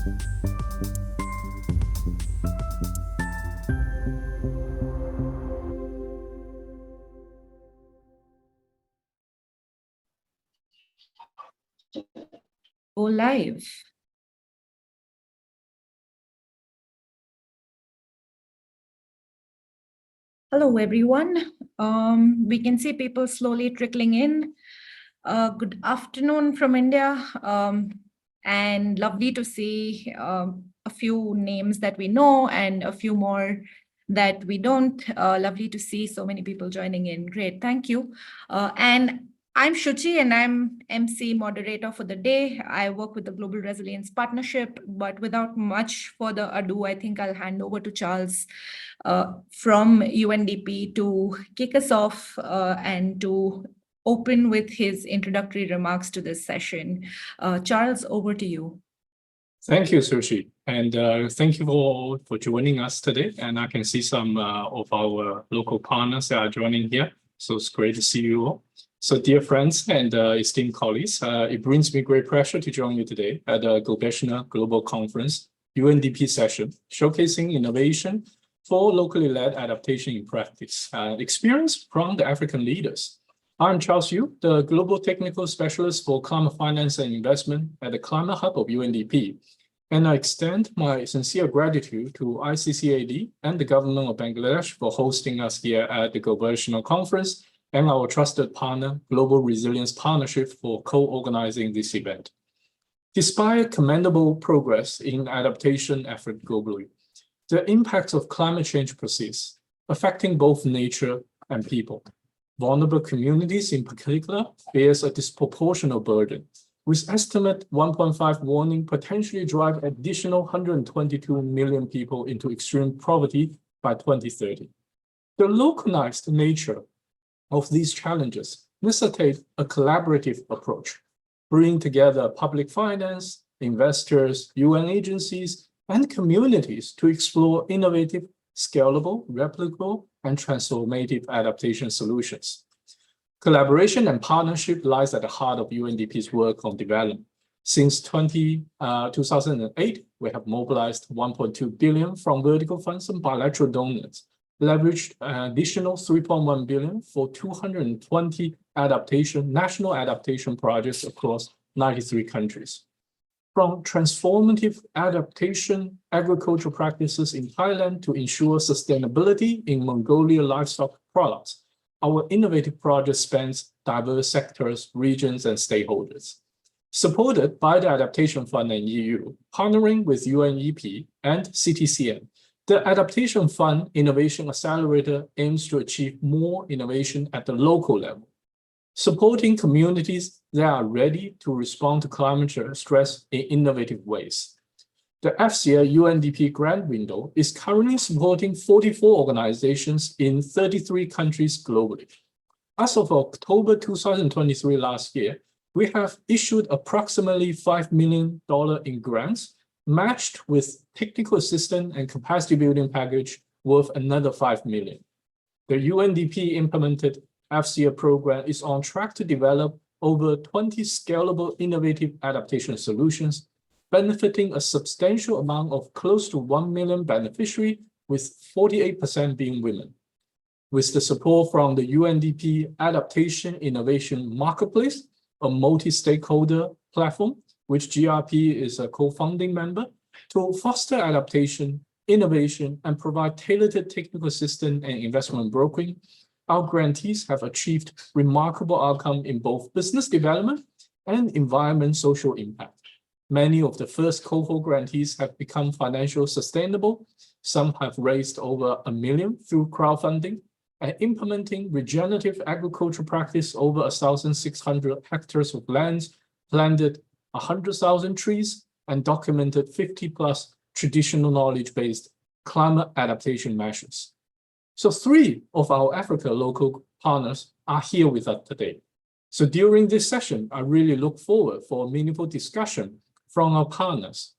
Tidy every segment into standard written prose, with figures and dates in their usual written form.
Go live. Hello, everyone. We can see people slowly trickling in. Good afternoon from India. And lovely to see a few names that we know and a few more that we don't. Lovely to see so many people joining in. Great, thank you. And I'm Shuchi and I'm MC moderator for the day. I work with the Global Resilience Partnership, but without much further ado, I think I'll hand over to Charles from UNDP to kick us off and to open with his introductory remarks to this session. Charles, over to you. Thank you, Sushi, and thank you all for joining us today. And I can see some of our local partners that are joining here, so it's great to see you all. So dear friends and esteemed colleagues, it brings me great pleasure to join you today at the Gobeshona Global Conference UNDP session, showcasing innovation for locally led adaptation in practice, experience from the African leaders. I'm Charles Yu, the Global Technical Specialist for Climate Finance and Investment at the Climate Hub of UNDP. And I extend my sincere gratitude to ICCAD and the government of Bangladesh for hosting us here at the Gobeshona Conference and our trusted partner, Global Resilience Partnership, for co-organizing this event. Despite commendable progress in adaptation effort globally, the impacts of climate change persist, affecting both nature and people. Vulnerable communities in particular bears a disproportionate burden, with estimate 1.5 warning potentially drive additional 122 million people into extreme poverty by 2030. The localized nature of these challenges necessitate a collaborative approach, bringing together public finance, investors, UN agencies, and communities to explore innovative, scalable, replicable, and transformative adaptation solutions. Collaboration and partnership lies at the heart of UNDP's work on development. Since 2008, we have mobilized 1.2 billion from vertical funds and bilateral donors, leveraged an additional 3.1 billion for 220 national adaptation projects across 93 countries. From transformative adaptation agricultural practices in Thailand to ensure sustainability in Mongolia livestock products, our innovative project spans diverse sectors, regions, and stakeholders. Supported by the Adaptation Fund and EU, partnering with UNEP and CTCM, the Adaptation Fund Innovation Accelerator aims to achieve more innovation at the local level, supporting communities that are ready to respond to climate stress in innovative ways. The FCA UNDP grant window is currently supporting 44 organizations in 33 countries globally. As of October 2023 last year, we have issued approximately $5 million in grants, matched with technical assistance and capacity building package worth another $5 million. The UNDP implemented FCA program is on track to develop over 20 scalable innovative adaptation solutions, benefiting a substantial amount of close to 1 million beneficiaries, with 48% being women. With the support from the UNDP Adaptation Innovation Marketplace, a multi-stakeholder platform, which GRP is a co-founding member, to foster adaptation, innovation, and provide tailored technical assistance and investment brokering, our grantees have achieved remarkable outcomes in both business development and environment social impact. Many of the first cohort grantees have become financially sustainable. Some have raised over $1 million through crowdfunding and implementing regenerative agriculture practice over 1,600 hectares of lands, planted 100,000 trees, and documented 50+ traditional knowledge-based climate adaptation measures. So 3 of our Africa local partners are here with us today. So during this session, I really look forward for a meaningful discussion from our partners,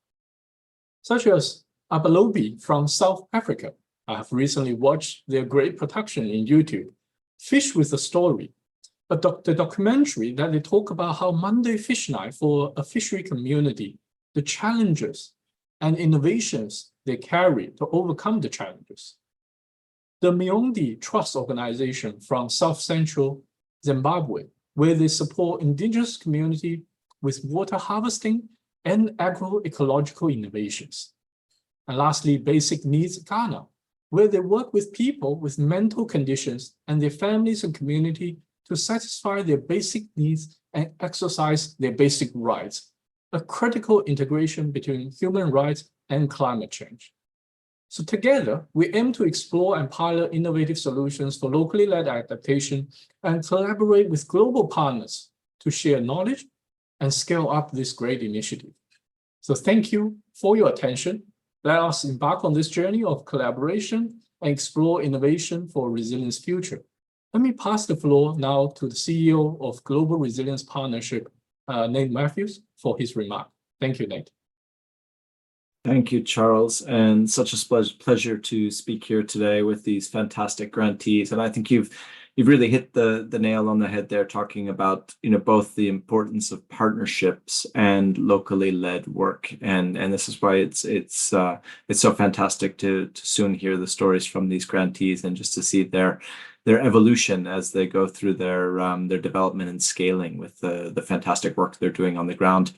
such as Abalobi from South Africa. I have recently watched their great production in YouTube, Fish with a Story, the documentary that they talk about how Monday Fish Night for a fishery community, the challenges, and innovations they carry to overcome the challenges. The Miondi Trust Organization from South Central Zimbabwe, where they support indigenous community with water harvesting and agroecological innovations. And lastly, Basic Needs Ghana, where they work with people with mental conditions and their families and community to satisfy their basic needs and exercise their basic rights, a critical integration between human rights and climate change. So together, we aim to explore and pilot innovative solutions for locally led adaptation and collaborate with global partners to share knowledge and scale up this great initiative. So thank you for your attention. Let us embark on this journey of collaboration and explore innovation for a resilient future. Let me pass the floor now to the CEO of Global Resilience Partnership, Nate Matthews, for his remark. Thank you, Nate. Thank you, Charles, and such a pleasure to speak here today with these fantastic grantees. And I think you've really hit the nail on the head there, talking about both the importance of partnerships and locally led work. And this is why it's so fantastic to soon hear the stories from these grantees and just to see their evolution as they go through their development and scaling with the fantastic work they're doing on the ground.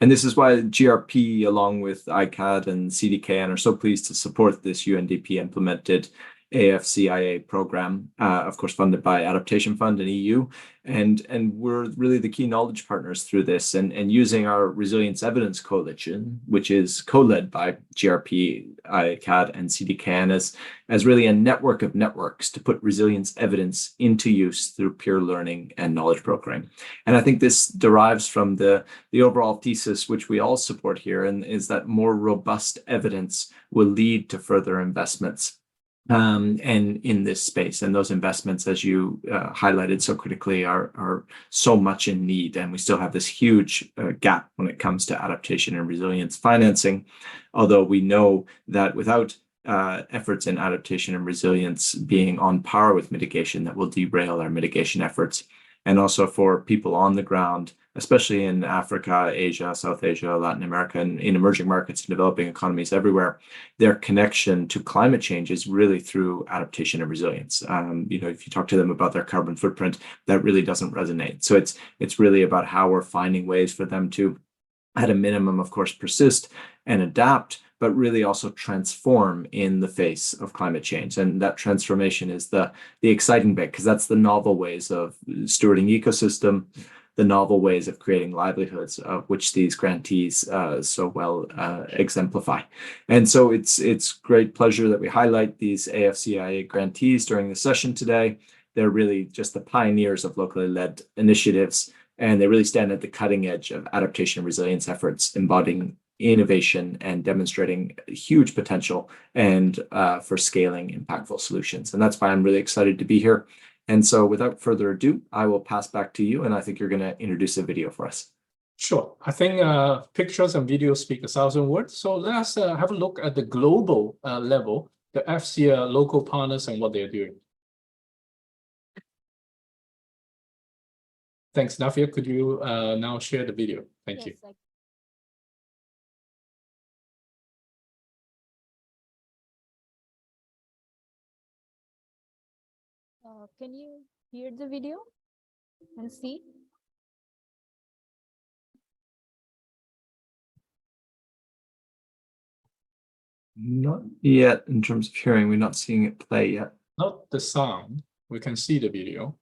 And this is why GRP, along with ICAD and CDKN, are so pleased to support this UNDP implemented AFCIA program, of course, funded by Adaptation Fund and EU. And we're really the key knowledge partners through this, and using our Resilience Evidence Coalition, which is co-led by GRP, ICAD, and CDKN, as really a network of networks to put resilience evidence into use through peer learning and knowledge brokering. And I think this derives from the overall thesis, which we all support here, and is that more robust evidence will lead to further investments and in this space. And those investments, as you highlighted so critically, are so much in need. And we still have this huge gap when it comes to adaptation and resilience financing, although we know that without efforts in adaptation and resilience being on par with mitigation, that will derail our mitigation efforts. And also for people on the ground, especially in Africa, Asia, South Asia, Latin America, and in emerging markets and developing economies everywhere, their connection to climate change is really through adaptation and resilience. If you talk to them about their carbon footprint, that really doesn't resonate. So it's really about how we're finding ways for them to, at a minimum, of course, persist and adapt, but really also transform in the face of climate change. And that transformation is the exciting bit, because that's the novel ways of stewarding ecosystem, the novel ways of creating livelihoods, of which these grantees so well exemplify. And so it's great pleasure that we highlight these AFCIA grantees during the session today. They're really just the pioneers of locally led initiatives, and they really stand at the cutting edge of adaptation and resilience efforts, embodying innovation and demonstrating huge potential and for scaling impactful solutions. And that's why I'm really excited to be here. And so without further ado, I will pass back to you, and I think you're going to introduce a video for us. Sure. I think pictures and videos speak 1,000 words. So let's have a look at the global level, the FCA local partners and what they're doing. Thanks, Nafia. Could you now share the video? Thank you. Can you hear the video and see? Not yet in terms of hearing. We're not seeing it play yet. Not the sound. We can see the video.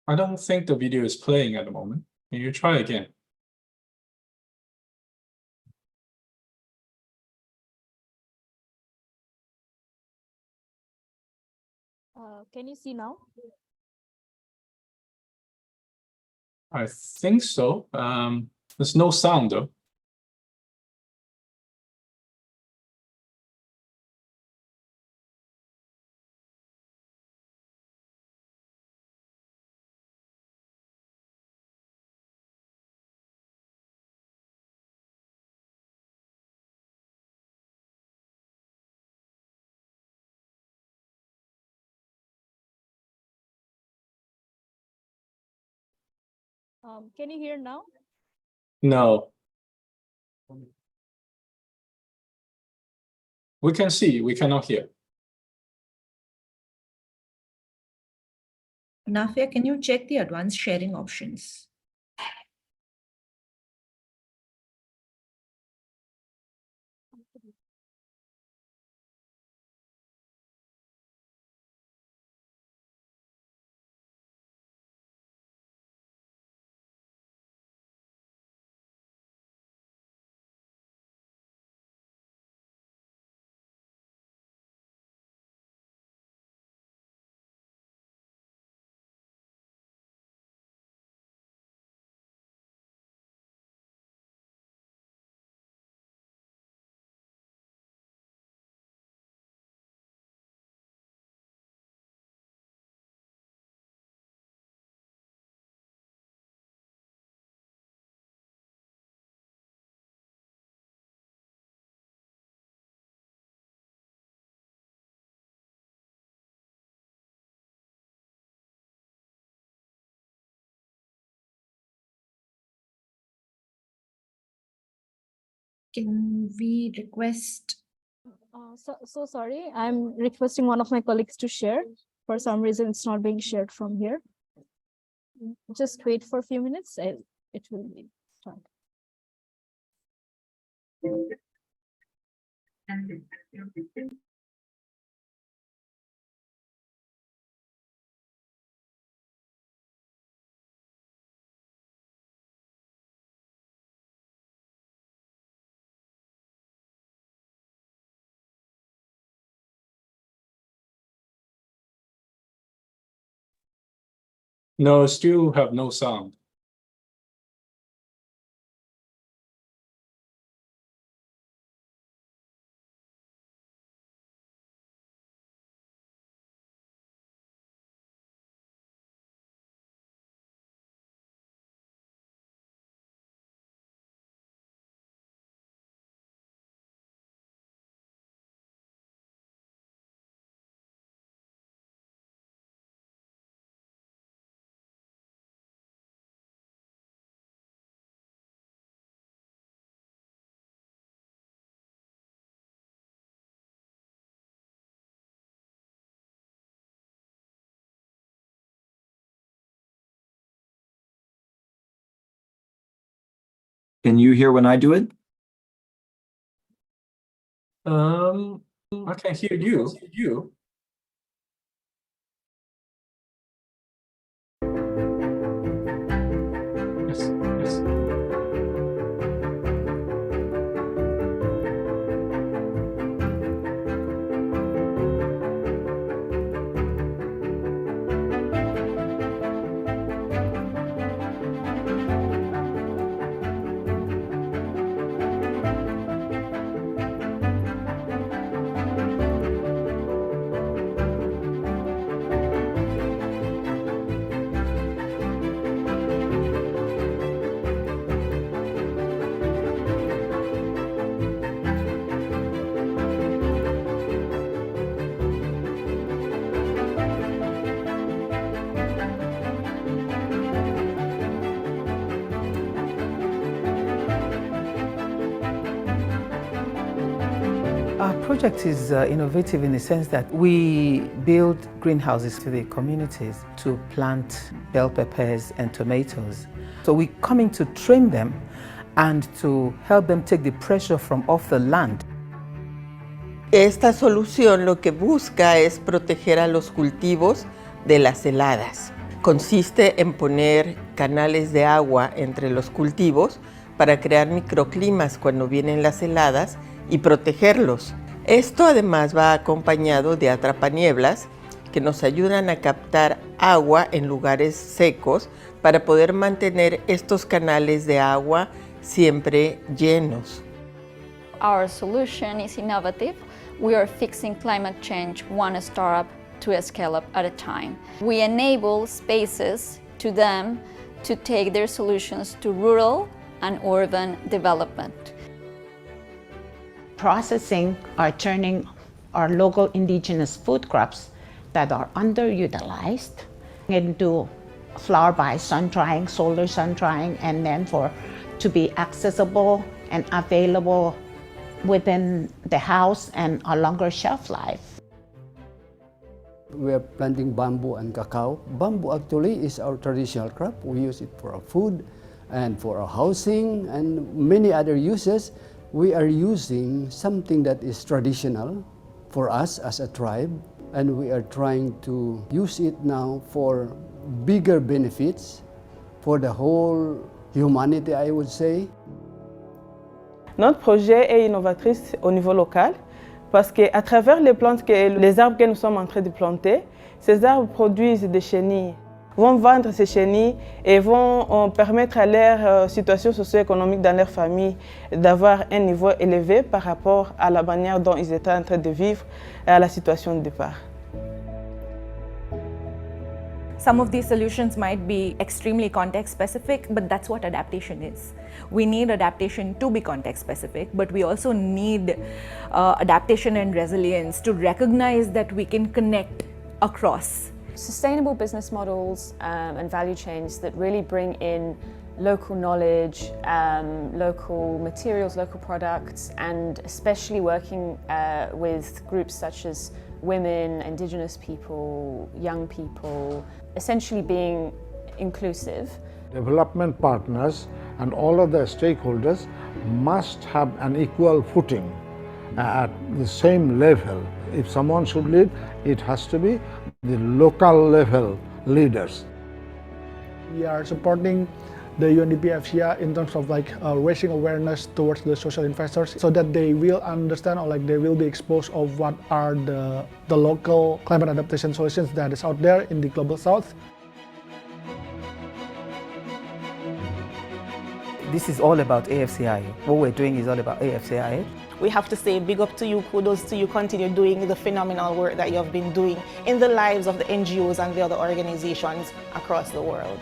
I don't think the video is playing at the moment. Can you try again? Can you see now? I think so. There's no sound though. Can you hear now? No. We can see, we cannot hear. Nafia, can you check the advanced sharing options? Can we request? So sorry, I'm requesting one of my colleagues to share. For some reason, it's not being shared from here. Just wait for a few minutes. It will be done. No, still have no sound. Can you hear when I do it? I can hear you. Yes, yes. Our project is innovative in the sense that we build greenhouses to the communities to plant bell peppers and tomatoes. So we're coming to train them and to help them take the pressure from off the land. Esta solución lo que busca es proteger a los cultivos de las heladas. Consiste en poner canales de agua entre los cultivos para crear microclimas cuando vienen las heladas y protegerlos. Esto además va acompañado de atrapanieblas que nos ayudan a captar agua en lugares secos para poder mantener estos canales de agua siempre llenos. Our solution is innovative. We are fixing climate change one startup to a scale-up at a time. We enable spaces to them to take their solutions to rural and urban development. Processing or turning our local indigenous food crops that are underutilized into flower by sun drying, solar sun drying, and then to be accessible and available within the house and a longer shelf life. We are planting bamboo and cacao. Bamboo actually is our traditional crop. We use it for our food and for our housing and many other uses. We are using something that is traditional for us as a tribe, and we are trying to use it now for bigger benefits for the whole humanity, I would say. Notre projet est innovatrice au niveau local parce qu'à travers les plantes, les arbres que nous sommes en train de planter, ces arbres produisent des chenilles, vont vendre ces chenilles et vont permettre à leur situation socio-économique dans leur famille d'avoir un niveau élevé par rapport à la manière dont ils étaient en train de vivre et à la situation de départ. Some of these solutions might be extremely context specific, but that's what adaptation is. We need adaptation to be context specific, but we also need adaptation and resilience to recognize that we can connect across. Sustainable business models and value chains that really bring in local knowledge, local materials, local products, and especially working with groups such as women, indigenous people, young people, essentially being inclusive. Development partners and all of the stakeholders must have an equal footing at the same level. If someone should lead, it has to be the local level leaders. We are supporting the UNDP FCA in terms of raising awareness towards the social investors so that they will understand or they will be exposed of what are the local climate adaptation solutions that is out there in the global south. This is all about AFCI. What we're doing is all about AFCI. We have to say big up to you, kudos to you, continue doing the phenomenal work that you have been doing in the lives of the NGOs and the other organizations across the world.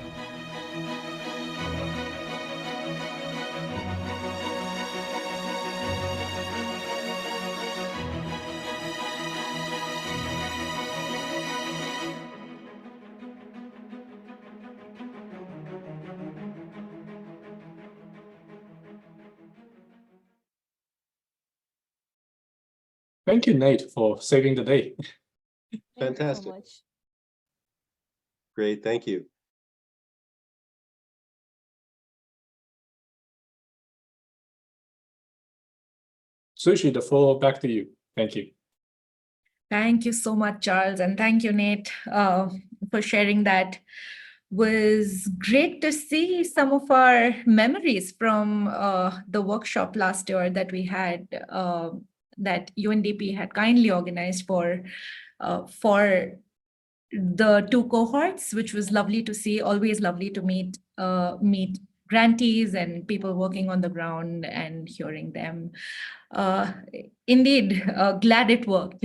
Thank you, Nate, for saving the day. Fantastic. Thank you so much. Great, thank you. Sushi, the floor back to you. Thank you. Thank you so much, Charles, and thank you, Nate, for sharing that. Was great to see some of our memories from the workshop last year that we had, that UNDP had kindly organized for the two cohorts, which was lovely to see. Always lovely to meet grantees and people working on the ground and hearing them. Indeed, glad it worked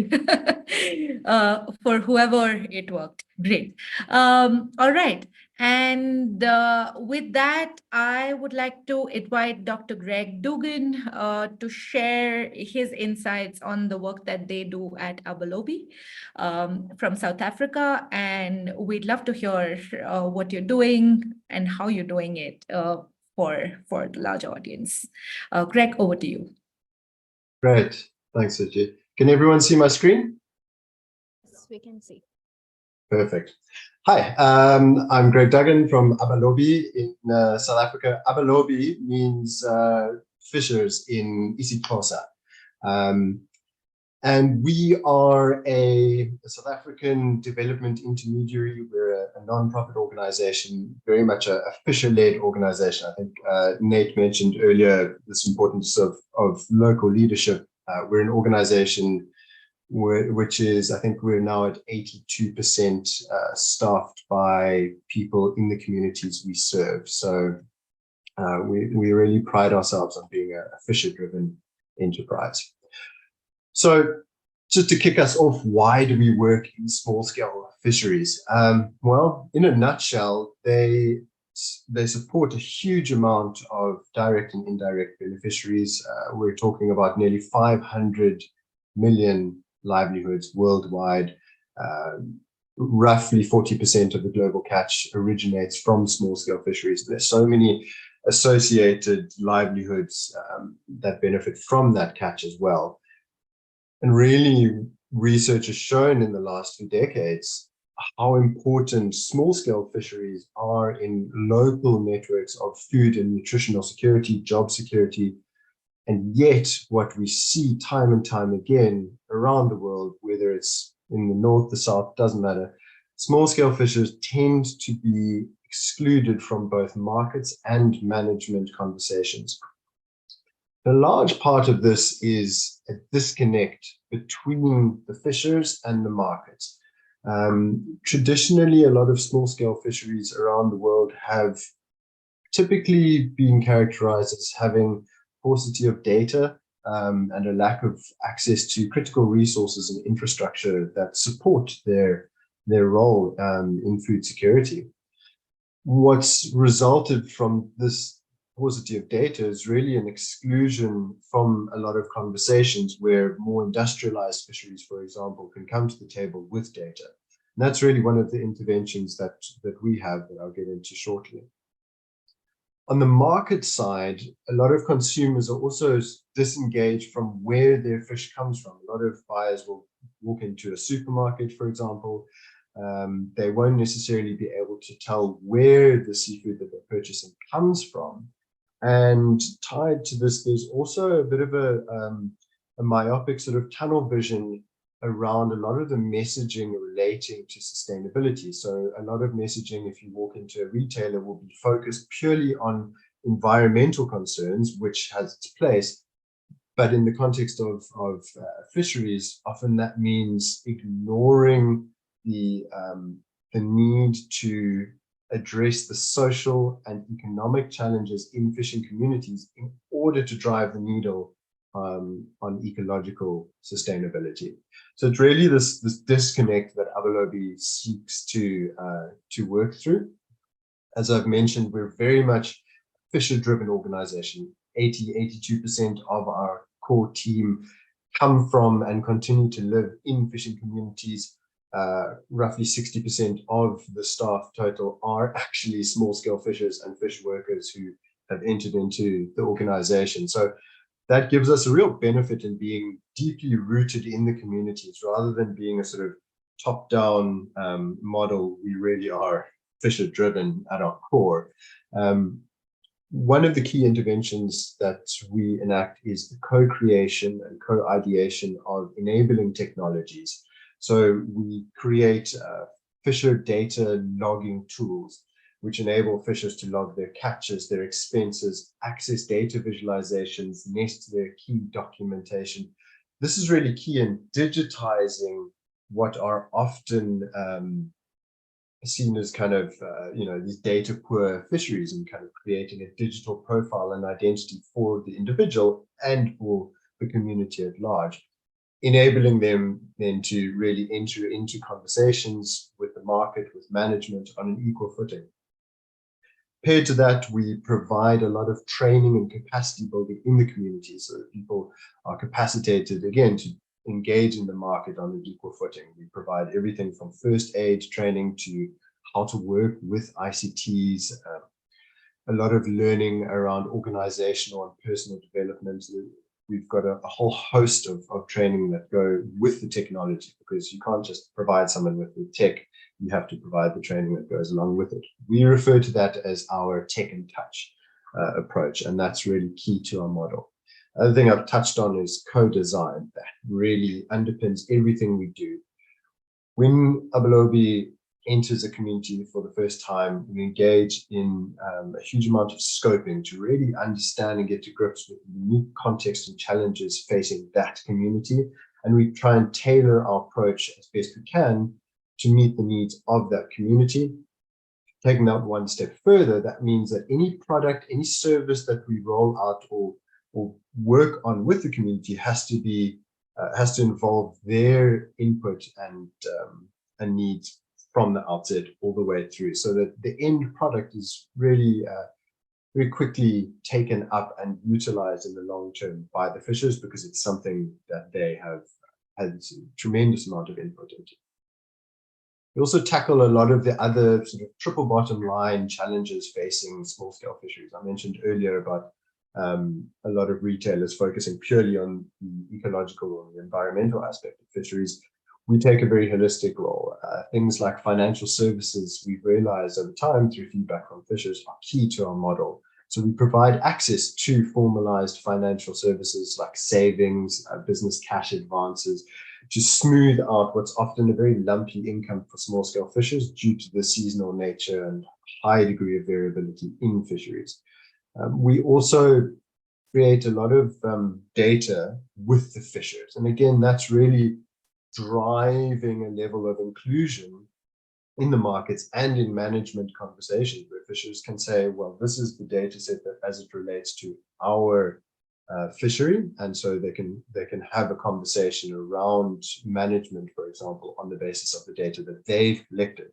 for whoever it worked. Great. All right. And with that, I would like to invite Dr. Greg Dugan to share his insights on the work that they do at Abalobi from South Africa. And we'd love to hear what you're doing and how you're doing it for the larger audience. Greg, over to you. Great, thanks, Suchi. Can everyone see my screen? Yes, we can see. Perfect. Hi, I'm Greg Duggan from Abalobi in South Africa. Abalobi means fishers in isiXhosa. And we are a South African development intermediary. We're a non-profit organization, very much a fisher-led organization. I think Nate mentioned earlier this importance of local leadership. We're an organization which is, I think we're now at 82% staffed by people in the communities we serve. So we really pride ourselves on being a fisher-driven enterprise. So just to kick us off, why do we work in small-scale fisheries? Well, in a nutshell, they support a huge amount of direct and indirect beneficiaries. We're talking about nearly 500 million livelihoods worldwide. roughly 40% of the global catch originates from small-scale fisheries. There's so many associated livelihoods that benefit from that catch as well. And really, research has shown in the last few decades how important small-scale fisheries are in local networks of food and nutritional security, job security. And yet, what we see time and time again around the world, whether it's in the north, the south, doesn't matter, small-scale fishers tend to be excluded from both markets and management conversations. A large part of this is a disconnect between the fishers and the markets. Traditionally, a lot of small-scale fisheries around the world have typically been characterized as having paucity of data and a lack of access to critical resources and infrastructure that support their role in food security. What's resulted from this paucity of data is really an exclusion from a lot of conversations where more industrialized fisheries, for example, can come to the table with data. And that's really one of the interventions that we have that I'll get into shortly. On the market side, a lot of consumers are also disengaged from where their fish comes from. A lot of buyers will walk into a supermarket, for example. They won't necessarily be able to tell where the seafood that they're purchasing comes from. And tied to this, there's also a bit of a myopic sort of tunnel vision around a lot of the messaging relating to sustainability. So a lot of messaging, if you walk into a retailer, will be focused purely on environmental concerns, which has its place. But in the context of fisheries, often that means ignoring the need to address the social and economic challenges in fishing communities in order to drive the needle on ecological sustainability. So it's really this disconnect that Abelobi seeks to work through. As I've mentioned, we're very much fisher-driven organization. 82% of our core team come from and continue to live in fishing communities. Roughly 60% of the staff total are actually small-scale fishers and fish workers who have entered into the organization. So that gives us a real benefit in being deeply rooted in the communities rather than being a sort of top-down model. We really are fisher-driven at our core. One of the key interventions that we enact is the co-creation and co-ideation of enabling technologies. So we create fisher data logging tools, which enable fishers to log their catches, their expenses, access data visualizations, nest their key documentation. This is really key in digitizing what are often seen as kind of, these data poor fisheries, and kind of creating a digital profile and identity for the individual and for the community at large, enabling them then to really enter into conversations with the market, with management on an equal footing. Paired to that, we provide a lot of training and capacity building in the community so that people are capacitated, again, to engage in the market on an equal footing. We provide everything from first aid training to how to work with ICTs, a lot of learning around organizational and personal development. We've got a whole host of training that go with the technology, because you can't just provide someone with the tech, you have to provide the training that goes along with it. We refer to that as our tech and touch approach, and that's really key to our model. Other thing I've touched on is co-design. That really underpins everything we do. When Abelobi enters a community for the first time, we engage in a huge amount of scoping to really understand and get to grips with the unique context and challenges facing that community. And we try and tailor our approach as best we can to meet the needs of that community. Taking that one step further, that means that any product, any service that we roll out or work on with the community has to involve their input and needs from the outset all the way through, so that the end product is really very quickly taken up and utilized in the long term by the fishers, because it's something that they have had a tremendous amount of input into. We also tackle a lot of the other sort of triple bottom line challenges facing small-scale fisheries. I mentioned earlier about a lot of retailers focusing purely on the ecological or the environmental aspect of fisheries. We take a very holistic role. Things like financial services, we've realized over time through feedback from fishers, are key to our model. So we provide access to formalized financial services like savings, business cash advances, to smooth out what's often a very lumpy income for small-scale fishers due to the seasonal nature and high degree of variability in fisheries. We also create a lot of data with the fishers. And again, that's really driving a level of inclusion in the markets and in management conversations where fishers can say, well, this is the data set that as it relates to our fishery. And so they can have a conversation around management, for example, on the basis of the data that they've collected.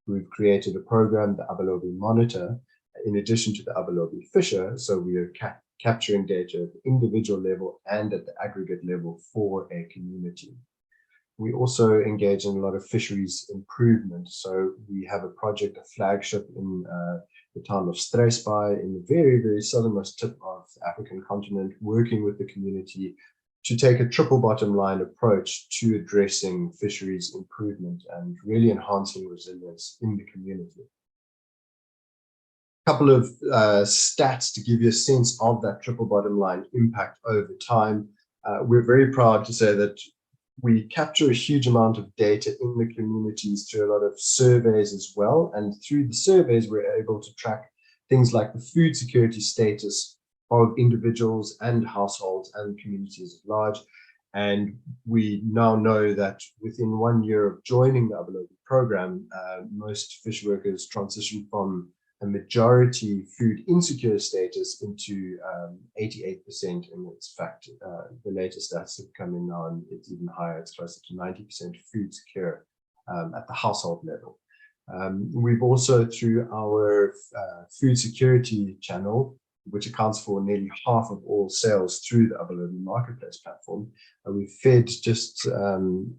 We've created a program, the Abalobi Monitor, in addition to the Abalobi Fisher. So we are capturing data at the individual level and at the aggregate level for a community. We also engage in a lot of fisheries improvement. So we have a project, a flagship in the town of Struisbaai in the very, very southernmost tip of the African continent, working with the community to take a triple bottom line approach to addressing fisheries improvement and really enhancing resilience in the community. A couple of stats to give you a sense of that triple bottom line impact over time. We're very proud to say that we capture a huge amount of data in the communities through a lot of surveys as well. And through the surveys, we're able to track things like the food security status of individuals and households and communities at large. And we now know that within 1 year of joining the Abalobi program, most fish workers transition from a majority food insecure status into 88%. And it's fact, the latest stats have come in now and it's even higher. It's closer to 90% food secure at the household level. We've also, through our food security channel, which accounts for nearly half of all sales through the Abalobi Marketplace platform, we've fed just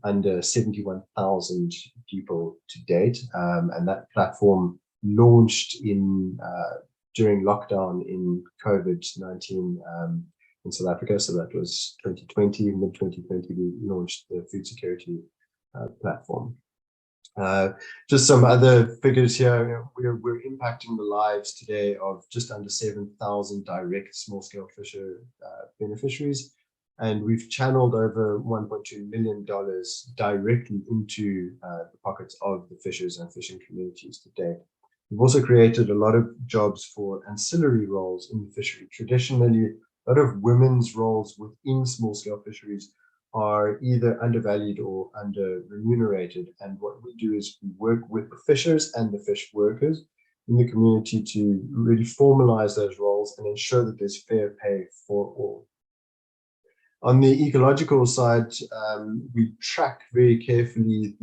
under 71,000 people to date. And that platform launched during lockdown in COVID-19 in South Africa. So that was 2020, mid-2020, we launched the food security platform. Just some other figures here. We're impacting the lives today of just under 7,000 direct small-scale fisher beneficiaries. And we've channeled over $1.2 million directly into the pockets of the fishers and fishing communities to date. We've also created a lot of jobs for ancillary roles in the fishery. Traditionally, a lot of women's roles within small-scale fisheries are either undervalued or under remunerated. And what we do is we work with the fishers and the fish workers in the community to really formalize those roles and ensure that there's fair pay for all. On the ecological side, we track very carefully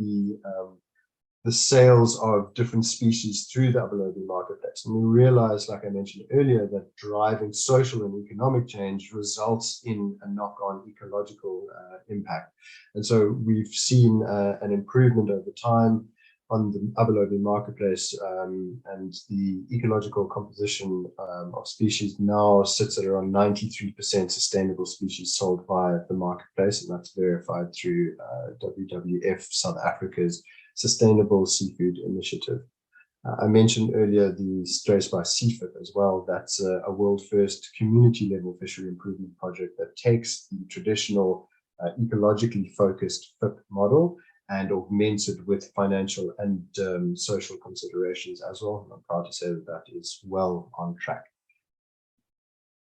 the sales of different species through the Abalobi Marketplace. And we realize, like I mentioned earlier, that driving social and economic change results in a knock-on ecological impact. And so we've seen an improvement over time on the Abalobi Marketplace, and the ecological composition of species now sits at around 93% sustainable species sold via the marketplace, and that's verified through WWF South Africa's Sustainable Seafood Initiative. I mentioned earlier the Struisbaai Seafit as well. That's a world-first community-level fishery improvement project that takes the traditional ecologically focused FIP model and augments it with financial and social considerations as well. I'm proud to say that that is well on track.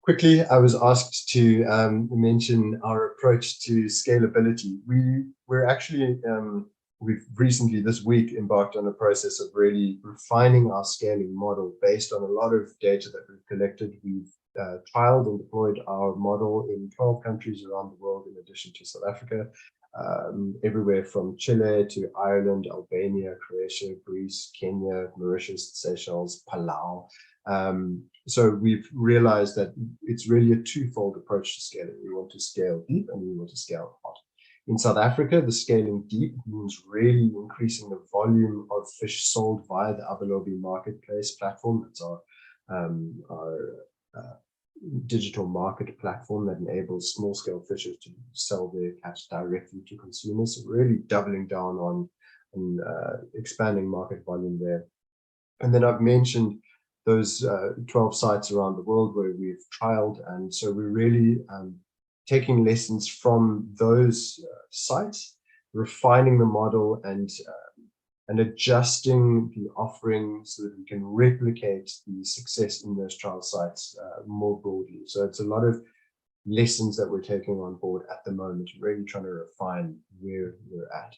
Quickly, I was asked to mention our approach to scalability. We're actually we've recently this week embarked on a process of really refining our scaling model based on a lot of data that we've collected. We've trialed and deployed our model in 12 countries around the world, in addition to South Africa, everywhere from Chile to Ireland, Albania, Croatia, Greece, Kenya, Mauritius, Seychelles, Palau. So we've realized that it's really a twofold approach to scaling. We want to scale deep and we want to scale hot. In South Africa, the scaling deep means really increasing the volume of fish sold via the Abelobi marketplace platform. It's our digital market platform that enables small-scale fishers to sell their catch directly to consumers. So really doubling down on expanding market volume there. And then I've mentioned those 12 sites around the world where we've trialed, and so we're really taking lessons from those sites, refining the model, and adjusting the offering so that we can replicate the success in those trial sites more broadly. So it's a lot of lessons that we're taking on board at the moment, really trying to refine where we're at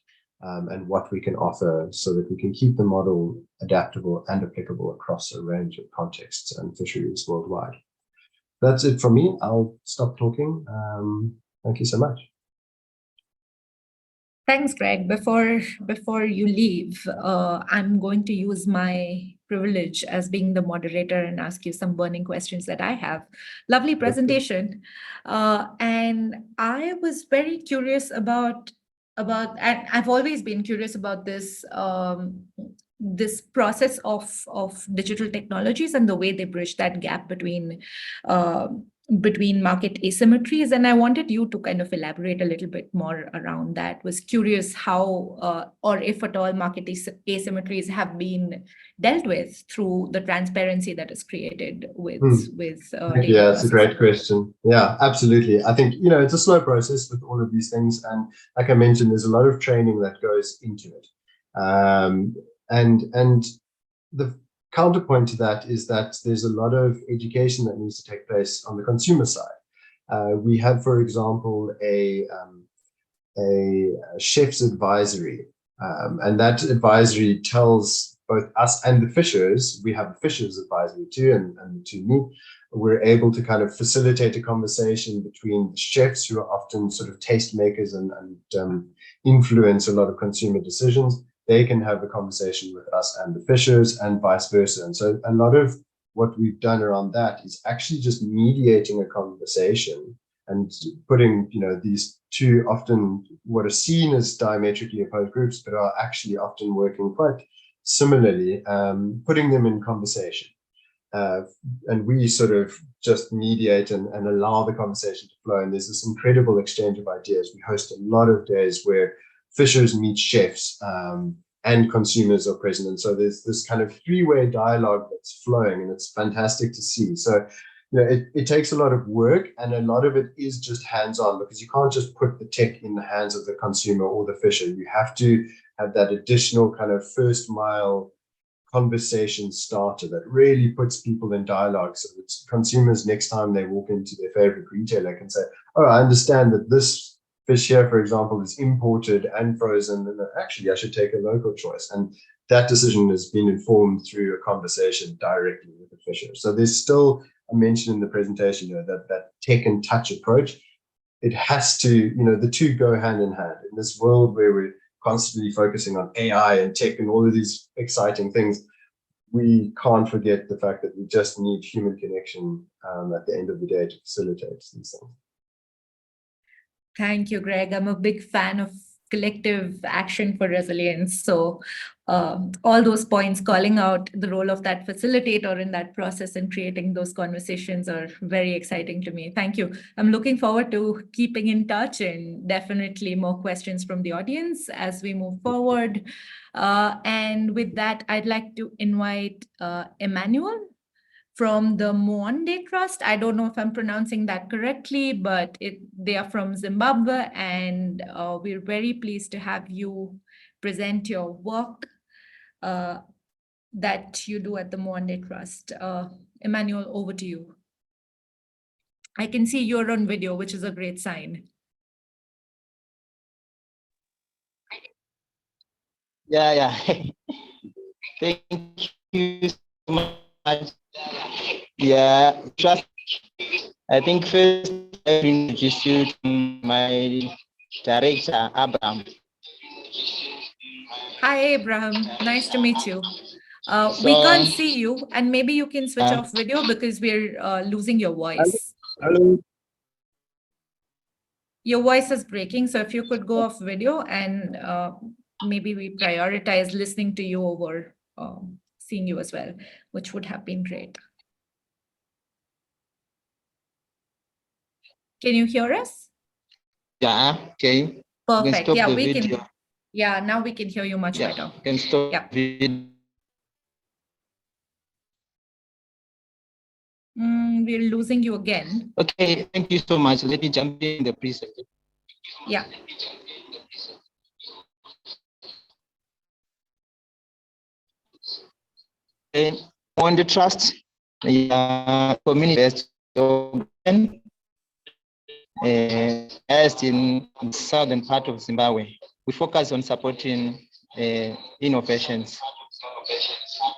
and what we can offer so that we can keep the model adaptable and applicable across a range of contexts and fisheries worldwide. That's it from me. I'll stop talking. Thank you so much. Thanks, Greg. Before you leave, I'm going to use my privilege as being the moderator and ask you some burning questions that I have. Lovely presentation. And I was very curious about, and I've always been curious about this, this process of digital technologies and the way they bridge that gap between market asymmetries. And I wanted you to kind of elaborate a little bit more around that. Was curious how, or if at all, market asymmetries have been dealt with through the transparency that is created with yeah, it's a great question. Yeah, absolutely. I think, it's a slow process with all of these things. And like I mentioned, there's a lot of training that goes into it. And the counterpoint to that is that there's a lot of education that needs to take place on the consumer side. We have, for example, a chef's advisory, and that advisory tells both us and the fishers. We have a fishers advisory too, and to me, we're able to kind of facilitate a conversation between chefs who are often sort of taste makers and influence a lot of consumer decisions. They can have a conversation with us and the fishers and vice versa. And so a lot of what we've done around that is actually just mediating a conversation and putting, these two often what are seen as diametrically opposed groups, but are actually often working quite similarly, putting them in conversation. And we sort of just mediate and allow the conversation to flow. And there's this incredible exchange of ideas. We host a lot of days where fishers meet chefs and consumers are present. And so there's this kind of three-way dialogue that's flowing, and it's fantastic to see. So, it takes a lot of work, and a lot of it is just hands-on, because you can't just put the tech in the hands of the consumer or the fisher. You have to have that additional kind of first mile conversation starter that really puts people in dialogue, so that consumers, next time they walk into their favorite retailer, can say, oh, I understand that this fish here, for example, is imported and frozen, and actually I should take a local choice. And that decision has been informed through a conversation directly with the fisher. So there's still, I mentioned in the presentation, that tech and touch approach. It has to, the two go hand in hand. In this world where we're constantly focusing on AI and tech and all of these exciting things, we can't forget the fact that we just need human connection at the end of the day to facilitate these things. Thank you, Greg. I'm a big fan of collective action for resilience. So all those points calling out the role of that facilitator in that process and creating those conversations are very exciting to me. Thank you. I'm looking forward to keeping in touch, and definitely more questions from the audience as we move forward. And with that, I'd like to invite Emmanuel from the Mwande Trust. I don't know if I'm pronouncing that correctly, but they are from Zimbabwe, and we're very pleased to have you present your work that you do at the Mwande Trust. Emmanuel, over to you. I can see you're on video, which is a great sign. Yeah. Thank you so much. Yeah, trust. I think first I introduce you to my director, Abraham. Hi, Abraham. Nice to meet you. We can't see you, and maybe you can switch off video because we're losing your voice. Hello. Your voice is breaking, so if you could go off video and maybe we prioritize listening to you over seeing you as well, which would have been great. Can you hear us? Yeah, okay. Perfect. Stop Yeah, the we video. can. Yeah, now we can hear you much Yeah, better. you can stop Yeah. the video. We're losing you again. Okay, thank you so much. Let me jump in the presentation. Yeah. On the trust, community-based based in the southern part of Zimbabwe. We focus on supporting innovations.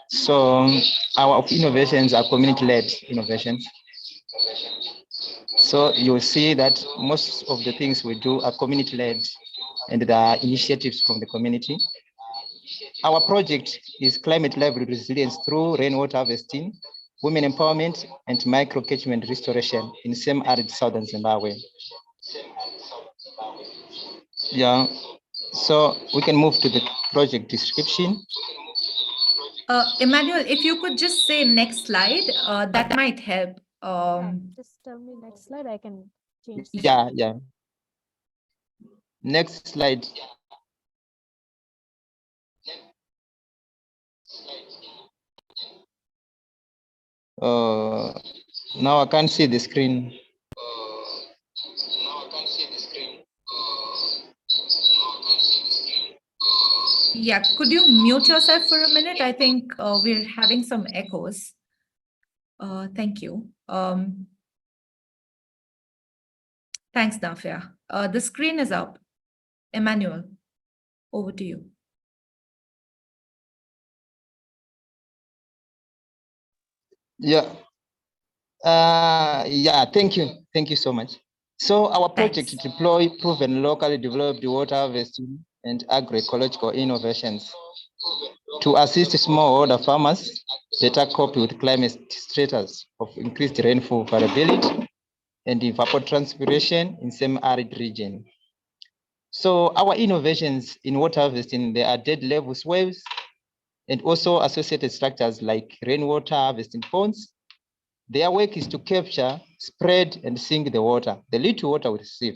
So our innovations are community-led innovations. So you'll see that most of the things we do are community-led and there are initiatives from the community. Our project is climate-led resilience through rainwater harvesting, women empowerment, and micro-catchment restoration in semi-arid southern Zimbabwe. Yeah, so we can move to the project description. Emmanuel, if you could just say next slide, that might help. Just tell me next slide, I can change. Yeah, yeah. Next slide. Now I can't see the screen. Yeah, could you mute yourself for a minute? I think we're having some echoes. Thank you. Thanks, Nafia. The screen is up. Emmanuel, over to you. Yeah. Yeah, thank you. Thank you so much. So our project to deploy proven locally developed water harvesting and agroecological innovations to assist smallholder farmers better cope with climate status of increased rainfall variability and evapotranspiration in semi-arid region. So our innovations in water harvesting, there are dead level swales and also associated structures like rainwater harvesting ponds. Their work is to capture, spread, and sink the water, the little water we receive.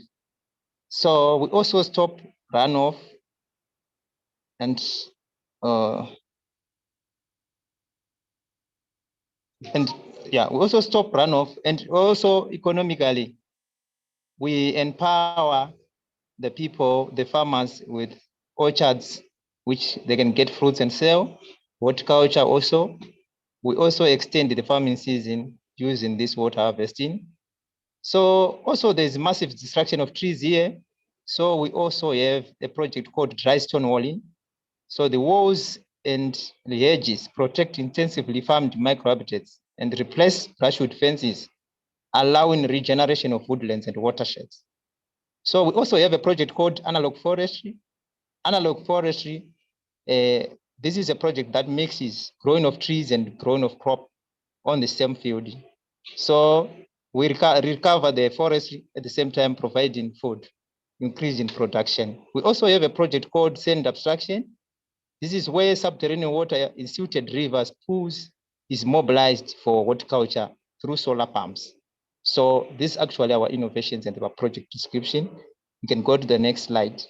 So we also stop runoff and yeah, we also stop runoff, and also economically, we empower the people, the farmers, with orchards, which they can get fruits and sell. Horticulture also. We also extend the farming season using this water harvesting. So also there's massive destruction of trees here. So we also have a project called dry stone walling. So the walls and the hedges protect intensively farmed microhabitats and replace brushwood fences, allowing regeneration of woodlands and watersheds. So we also have a project called analog forestry. Analog forestry, this is a project that mixes growing of trees and growing of crop on the same field. So we recover the forestry at the same time providing food, increasing production. We also have a project called sand abstraction. This is where subterranean water in silted rivers, pools is mobilized for horticulture through solar pumps. So this is actually our innovations and our project description. You can go to the next slide.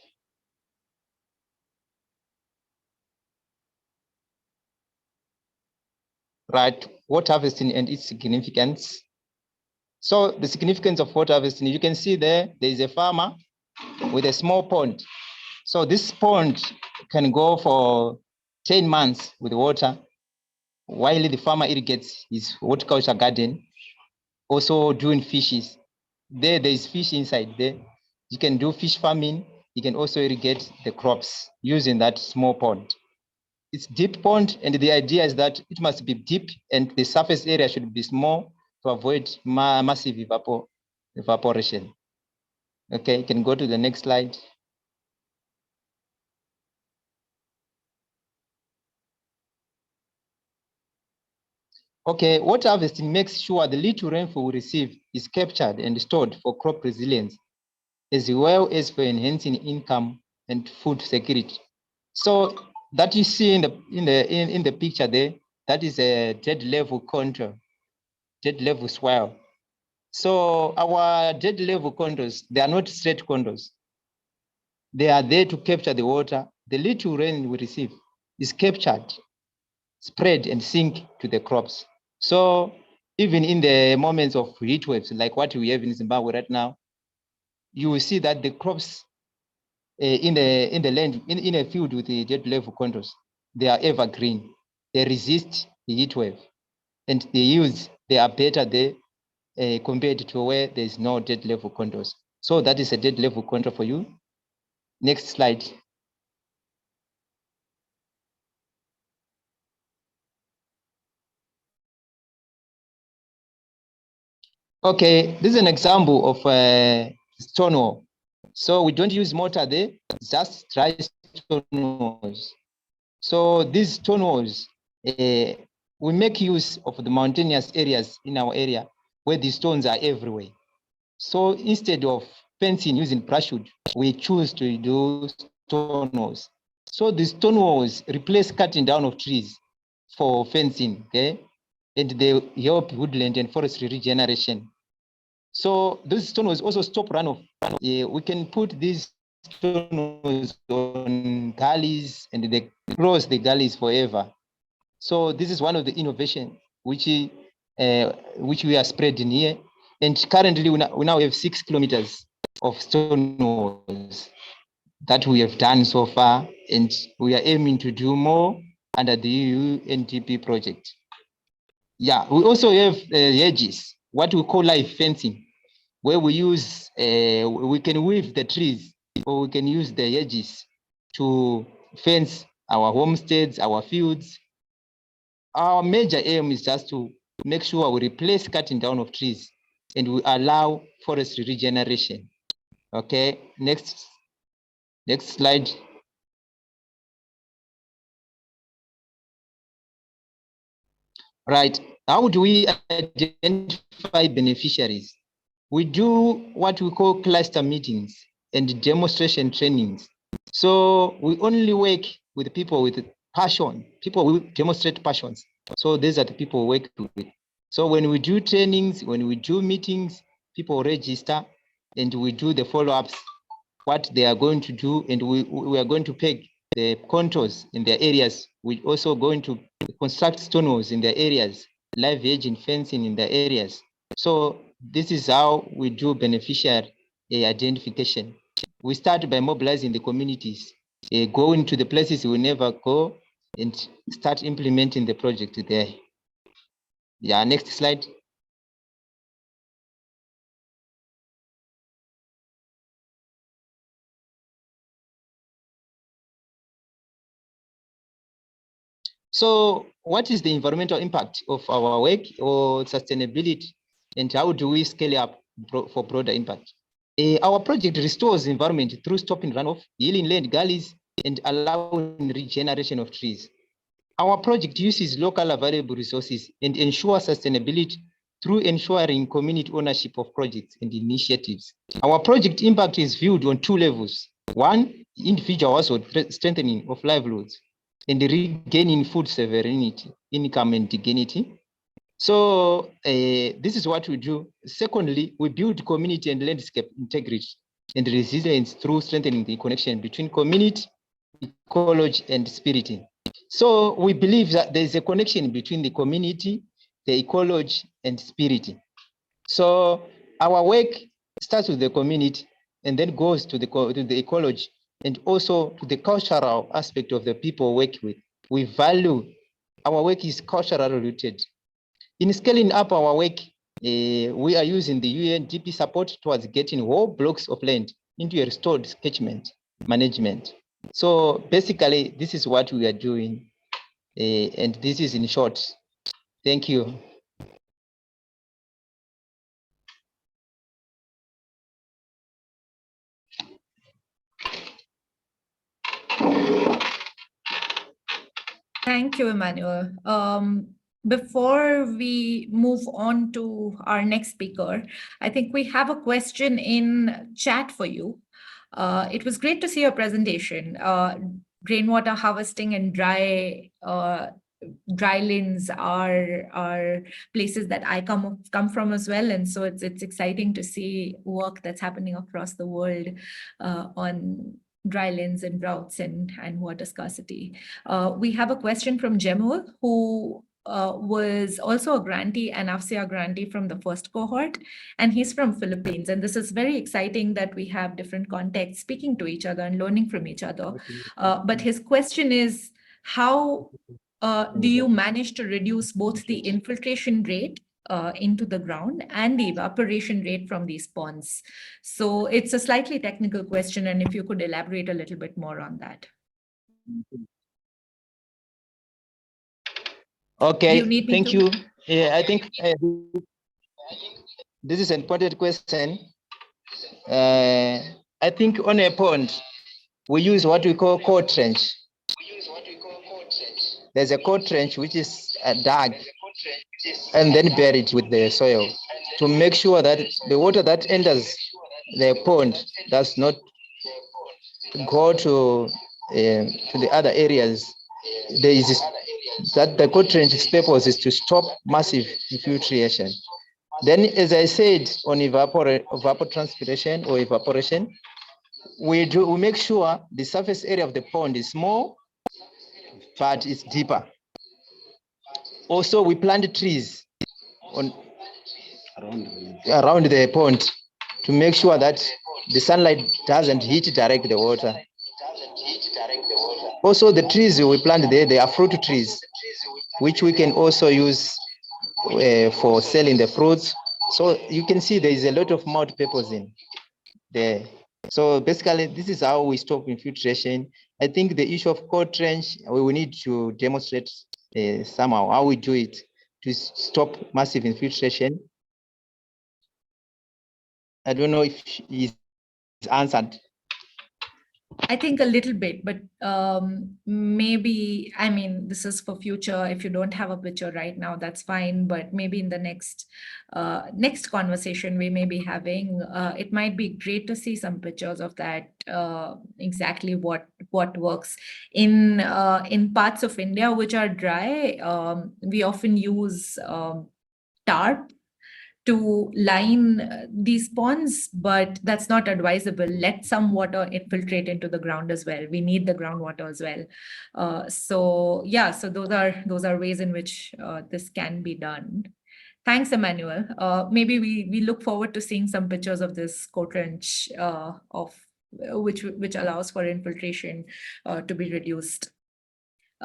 Right, water harvesting and its significance. So the significance of water harvesting, you can see there is a farmer with a small pond. So this pond can go for 10 months with water while the farmer irrigates his horticulture garden, also doing fishes. There is fish inside there. You can do fish farming. You can also irrigate the crops using that small pond. It's deep pond, and the idea is that it must be deep and the surface area should be small to avoid massive evaporation. Okay, you can go to the next slide. Okay, water harvesting makes sure the little rainfall we receive is captured and stored for crop resilience. as well as for enhancing income and food security. So that you see in the picture there, that is a dead level contour, dead level swell. So our dead level contours, they are not straight contours. They are there to capture the water. The little rain we receive is captured, spread and sink to the crops. So even in the moments of heat waves, like what we have in Zimbabwe right now, you will see that the crops in the land, in a field with the dead level contours, they are evergreen. They resist the heat wave, and the yields, they are better there compared to where there's no dead level contours. So that is a dead level contour for you. Next slide. Okay, this is an example of stone wall. So we don't use mortar there, just dry stone walls. So these stone walls, we make use of the mountainous areas in our area where the stones are everywhere. So instead of fencing using brush wood, we choose to do stone walls. So the stone walls replace cutting down of trees for fencing, okay? And they help woodland and forestry regeneration. So those stone walls also stop runoff. We can put these stone walls on gullies and they close the gullies forever. So this is one of the innovation which we are spreading here. And currently we now have 6 kilometers of stone walls that we have done so far, and we are aiming to do more under the UNDP project. Yeah, we also have hedges, what we call live fencing, where we use, we can weave the trees or we can use the hedges to fence our homesteads, our fields. Our major aim is just to make sure we replace cutting down of trees and we allow forest regeneration. Okay, next slide. Right, how do we identify beneficiaries? We do what we call cluster meetings and demonstration trainings. So we only work with people with passion, people who demonstrate passions. So these are the people we work with. So when we do trainings, when we do meetings, people register and we do the follow-ups, what they are going to do, and we are going to peg the contours in their areas. We're also going to construct stone walls in their areas, live hedging fencing in their areas. So this is how we do beneficiary identification. We start by mobilizing the communities, going to the places we never go and start implementing the project there. Yeah, next slide. So what is the environmental impact of our work or sustainability, and how do we scale up for broader impact? Our project restores environment through stopping runoff, healing land gullies, and allowing regeneration of trees. Our project uses local available resources and ensures sustainability through ensuring community ownership of projects and initiatives. Our project impact is viewed on 2 levels. One, individual household strengthening of livelihoods and regaining food sovereignty, income and dignity. So this is what we do. Secondly, we build community and landscape integrity and resilience through strengthening the connection between community, ecology, and spirit. So we believe that there is a connection between the community, the ecology, and spirit. So our work starts with the community and then goes to the ecology and also to the cultural aspect of the people we work with. We value, our work is culturally rooted. In scaling up our work, we are using the UNDP support towards getting whole blocks of land into a restored catchment management. So basically, this is what we are doing, and this is in short. Thank you. Thank you, Emmanuel. before we move on to our next speaker, I think we have a question in chat for you. It was great to see your presentation. Rainwater harvesting and drylands are places that I come from as well, and so it's exciting to see work that's happening across the world on drylands and droughts and water scarcity. We have a question from Jemul, who was also a grantee, an AFCIA grantee from the first cohort, and he's from Philippines. And this is very exciting that we have different contexts speaking to each other and learning from each other. But his question is, how do you manage to reduce both the infiltration rate into the ground and the evaporation rate from these ponds? So it's a slightly technical question, and if you could elaborate a little bit more on that. Okay, thank you. Yeah, I think this is an important question. I think on a pond, we use what we call core trench. There's a core trench which is dug and then buried with the soil to make sure that the water that enters the pond does not go to the other areas. There is that the core trench's purpose is to stop massive infiltration. Then, as I said, on evapotranspiration or evaporation, we make sure the surface area of the pond is small, but it's deeper. Also, we plant trees around the pond to make sure that the sunlight doesn't hit direct the water. Also, the trees we plant there, they are fruit trees, which we can also use for selling the fruits. So you can see there is a lot of multi-purpose in there. So basically, this is how we stop infiltration. I think the issue of core trench, we need to demonstrate somehow how we do it to stop massive infiltration. I don't know if it's answered. I think a little bit, but maybe, I mean, this is for future. If you don't have a picture right now, that's fine. But maybe in the next conversation we may be having, it might be great to see some pictures of that, exactly what works. In parts of India which are dry, we often use tarp to line these ponds, but that's not advisable. Let some water infiltrate into the ground as well. We need the groundwater as well. So yeah, so those are ways in which this can be done. Thanks, Emmanuel. Maybe we look forward to seeing some pictures of this core trench of which allows for infiltration to be reduced.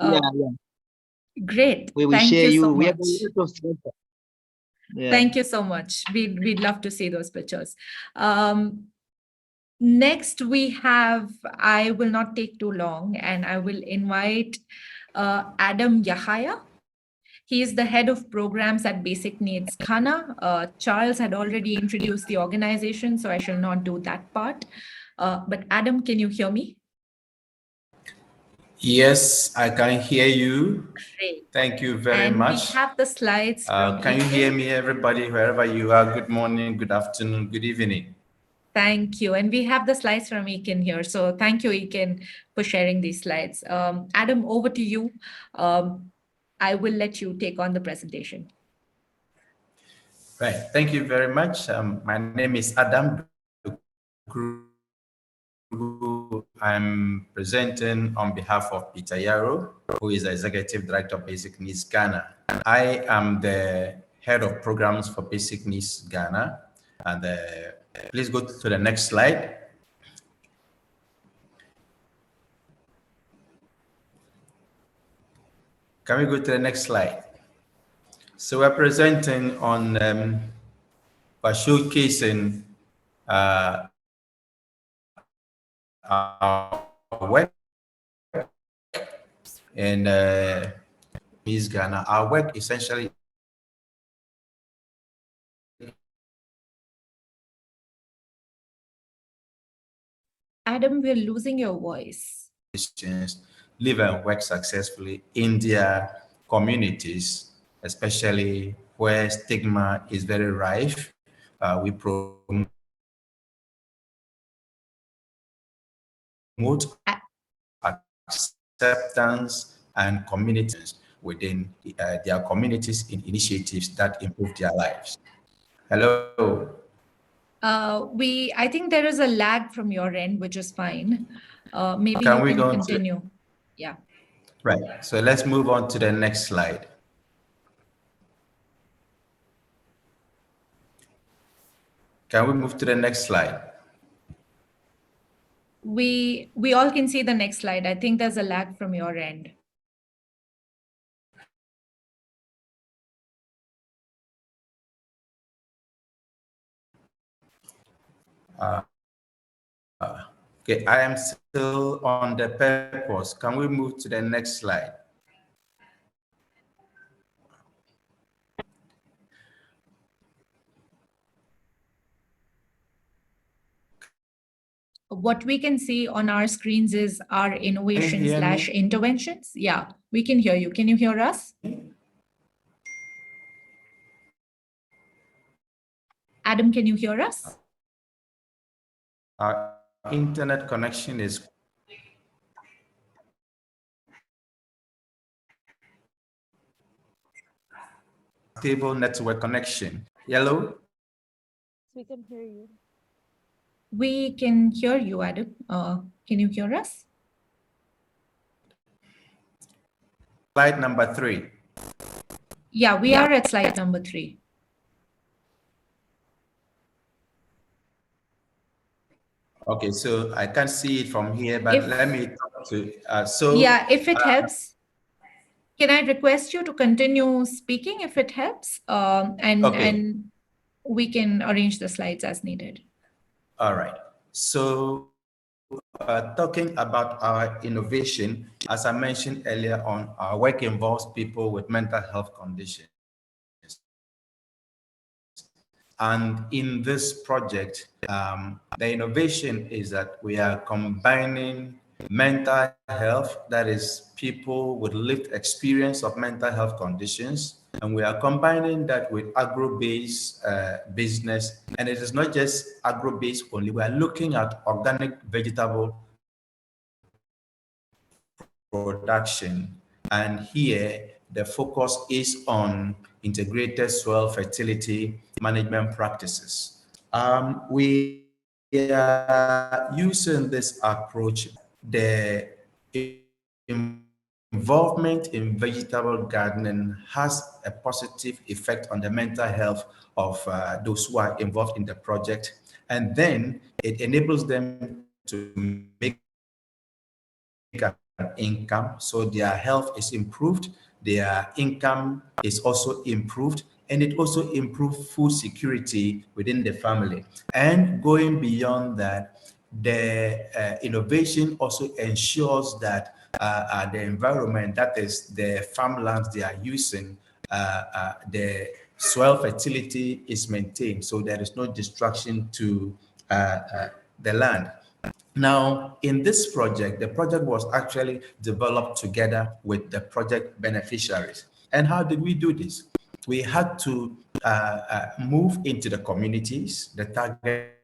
Yeah. Great. We will Thank share you so We much. have a lot of data. Yeah. Thank you so much. We'd love to see those pictures. Next, we have, I will not take too long, and I will invite Adam Yahaya. He is the head of programs at Basic Needs Ghana. Charles had already introduced the organization, so I shall not do that part. But Adam, can you hear me? Yes, I can hear you. Great. Thank you very and much. We have the slides. Can you hear me, everybody, wherever you are? Good morning, good afternoon, good evening. Thank you. And we have the slides from Ekin here. So thank you, Ekin, for sharing these slides. Adam, over to you. I will let you take on the presentation. Right. Thank you very much. My name is Adam. I'm presenting on behalf of Peter Yaro, who is the Executive Director of Basic Needs Ghana. I am the Head of Programs for Basic Needs Ghana. And please go to the next slide. Can we go to the next slide? So we're presenting on, by showcasing our work in Miss Ghana. Our work essentially Adam, we're losing your voice. Live and work successfully in their communities especially where stigma is very rife. We promote acceptance and communities within their communities in initiatives that improve their lives. Hello. I think there is a lag from your end, which is fine. Maybe Can you we can go on continue. Yeah. Right. So let's move on to the next slide. Can we move to the next slide? We all can see the next slide. I think there's a lag from your end. Okay, I am still on the purpose. Can we move to the next slide? What we can see on our screens is our innovation hear slash me? interventions. Yeah, we can hear you. Can you hear us? Adam, can you hear us? Our internet connection is stable network connection. Yellow? We can hear you. We can hear you, Adam. Can you hear us? Slide number 3. Yeah, we are at slide number 3. Okay, so I can't see it from here, but let me talk to, Yeah, if it helps, can I request you to continue speaking if it helps? And we can arrange the slides as needed. All right. So talking about our innovation, as I mentioned earlier on, our work involves people with mental health conditions. And in this project, the innovation is that we are combining mental health, that is people with lived experience of mental health conditions, and we are combining that with agro-based business. And it is not just agro-based only, we are looking at organic vegetable production. And here, the focus is on integrated soil fertility management practices. We are using this approach, the involvement in vegetable gardening has a positive effect on the mental health of those who are involved in the project. And then it enables them to make income, so their health is improved, their income is also improved, and it also improves food security within the family. And going beyond that, the innovation also ensures that the environment, that is the farmlands they are using, the soil fertility is maintained, so there is no destruction to the land. Now, in this project, the project was actually developed together with the project beneficiaries. And how did we do this? We had to move into the communities, the target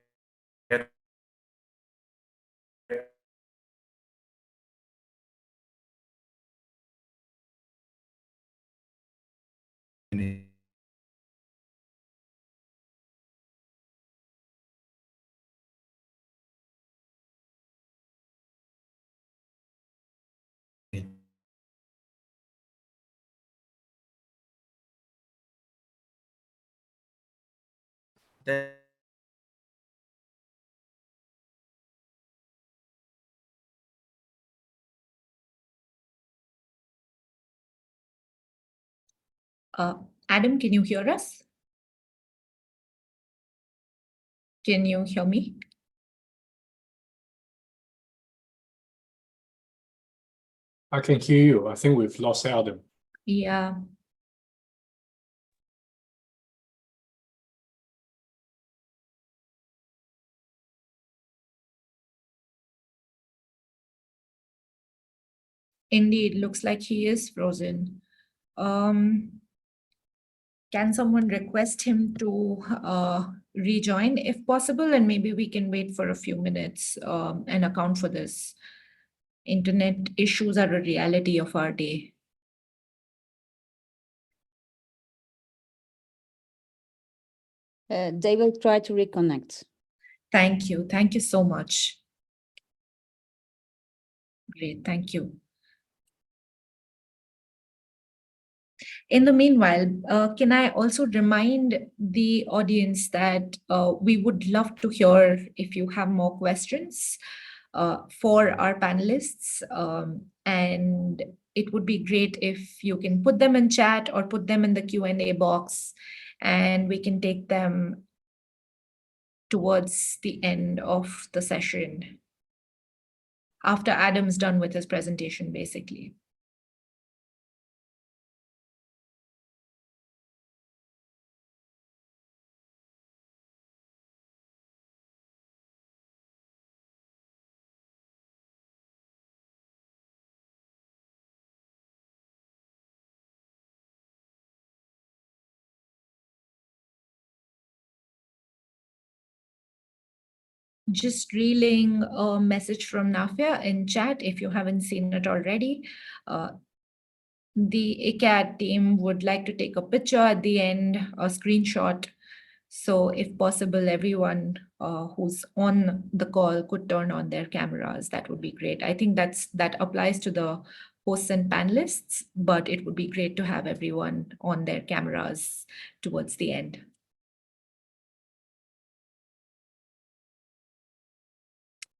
Adam, can you hear us? Can you hear me? I can hear you. I think we've lost Adam. Yeah. Indeed, looks like he is frozen. Can someone request him to rejoin if possible? And maybe we can wait for a few minutes and account for this. Internet issues are a reality of our day. They will try to reconnect. Thank you. Thank you so much. Great. Thank you. In the meanwhile, can I also remind the audience that we would love to hear if you have more questions for our panelists. And it would be great if you can put them in chat or put them in the Q&A box, and we can take them towards the end of the session, after Adam's done with his presentation, basically. Just relaying a message from Nafia in chat if you haven't seen it already. The ICAD team would like to take a picture at the end, a screenshot. So if possible, everyone who's on the call could turn on their cameras. That would be great. I think that applies to the hosts and panelists, but it would be great to have everyone on their cameras towards the end.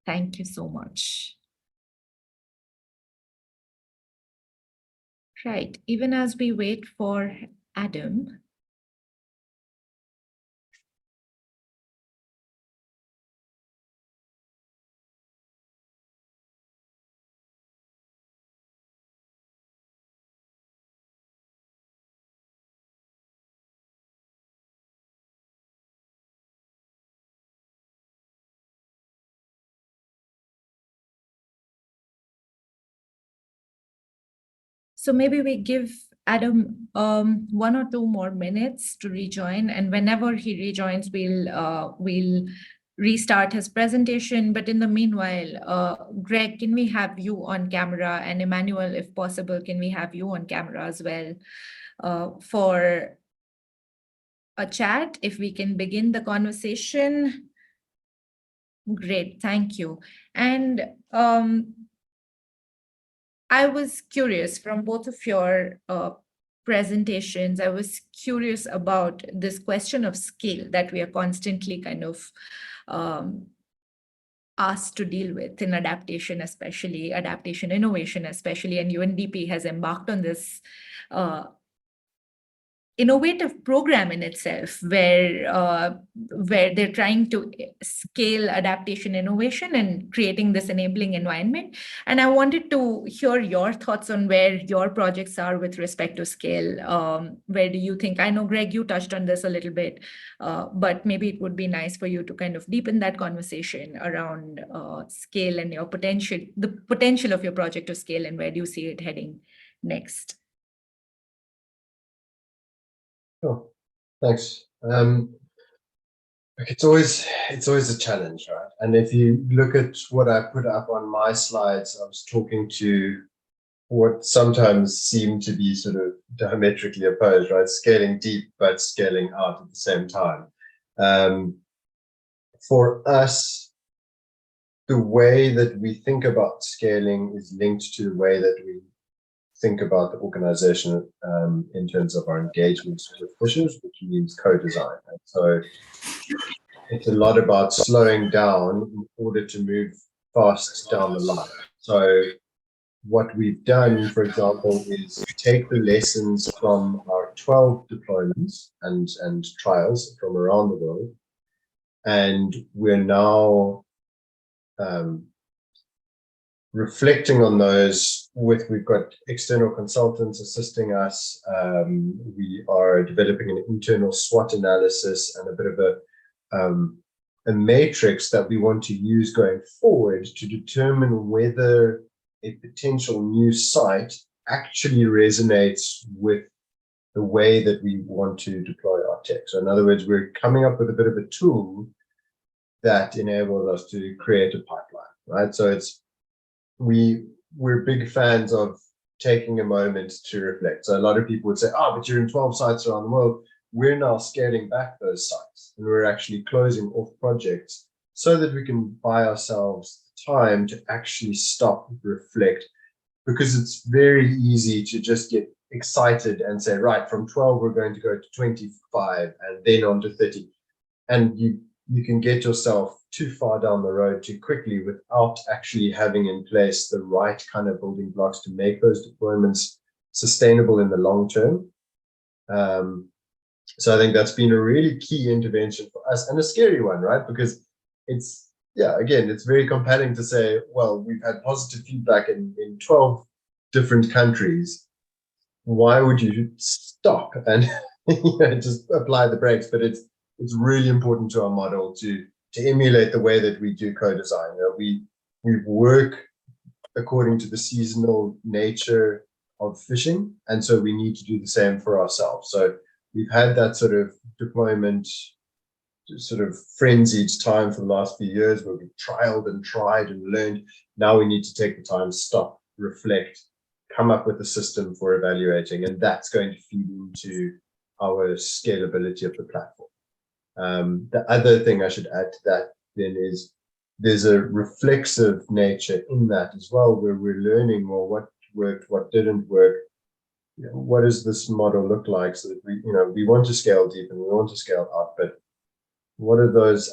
Thank you so much. Right, even as we wait for Adam. So maybe we give Adam 1 or 2 more minutes to rejoin, and whenever he rejoins, we'll restart his presentation. But in the meanwhile, Greg, can we have you on camera? And Emmanuel, if possible, can we have you on camera as well for a chat? If we can begin the conversation. Great, thank you. And I was curious from both of your presentations. I was curious about this question of scale that we are constantly kind of asked to deal with in adaptation, especially adaptation innovation, especially, and UNDP has embarked on this innovative program in itself where they're trying to scale adaptation innovation and creating this enabling environment. And I wanted to hear your thoughts on where your projects are with respect to scale. Where do you think, I know Greg, you touched on this a little bit, but maybe it would be nice for you to kind of deepen that conversation around scale and your potential, the potential of your project to scale, and where do you see it heading next? Sure. Thanks. It's always a challenge, right? And if you look at what I put up on my slides, I was talking to what sometimes seem to be sort of diametrically opposed, right? Scaling deep, but scaling out at the same time. For us, the way that we think about scaling is linked to the way that we think about the organization in terms of our engagements with pushers, which means co-design. And so it's a lot about slowing down in order to move fast down the line. So what we've done, for example, is take the lessons from our 12 deployments and trials from around the world, and we're now reflecting on those we've got external consultants assisting us. We are developing an internal SWOT analysis and a bit of a matrix that we want to use going forward to determine whether a potential new site actually resonates with the way that we want to deploy our tech. So in other words, we're coming up with a bit of a tool that enables us to create a pipeline, right? So it's we're big fans of taking a moment to reflect. So a lot of people would say, oh, but you're in 12 sites around the world. We're now scaling back those sites, and we're actually closing off projects so that we can buy ourselves time to actually stop, reflect, because it's very easy to just get excited and say, right, from 12, we're going to go to 25 and then on to 30. And you can get yourself too far down the road too quickly without actually having in place the right kind of building blocks to make those deployments sustainable in the long term. So I think that's been a really key intervention for us, and a scary one, right? Because it's, yeah, again, it's very compelling to say, well, we've had positive feedback in 12 different countries. Why would you stop and just apply the brakes? But it's really important to our model to emulate the way that we do co-design. We work according to the seasonal nature of fishing, and so we need to do the same for ourselves. So we've had that sort of deployment sort of frenzied time for the last few years where we've trialed and tried and learned. Now we need to take the time, stop, reflect, come up with a system for evaluating, and that's going to feed into our scalability of the platform. The other thing I should add to that then is there's a reflexive nature in that as well, where we're learning, well, what worked, what didn't work. What does this model look like, so that we want to scale deep and we want to scale up, but what are those,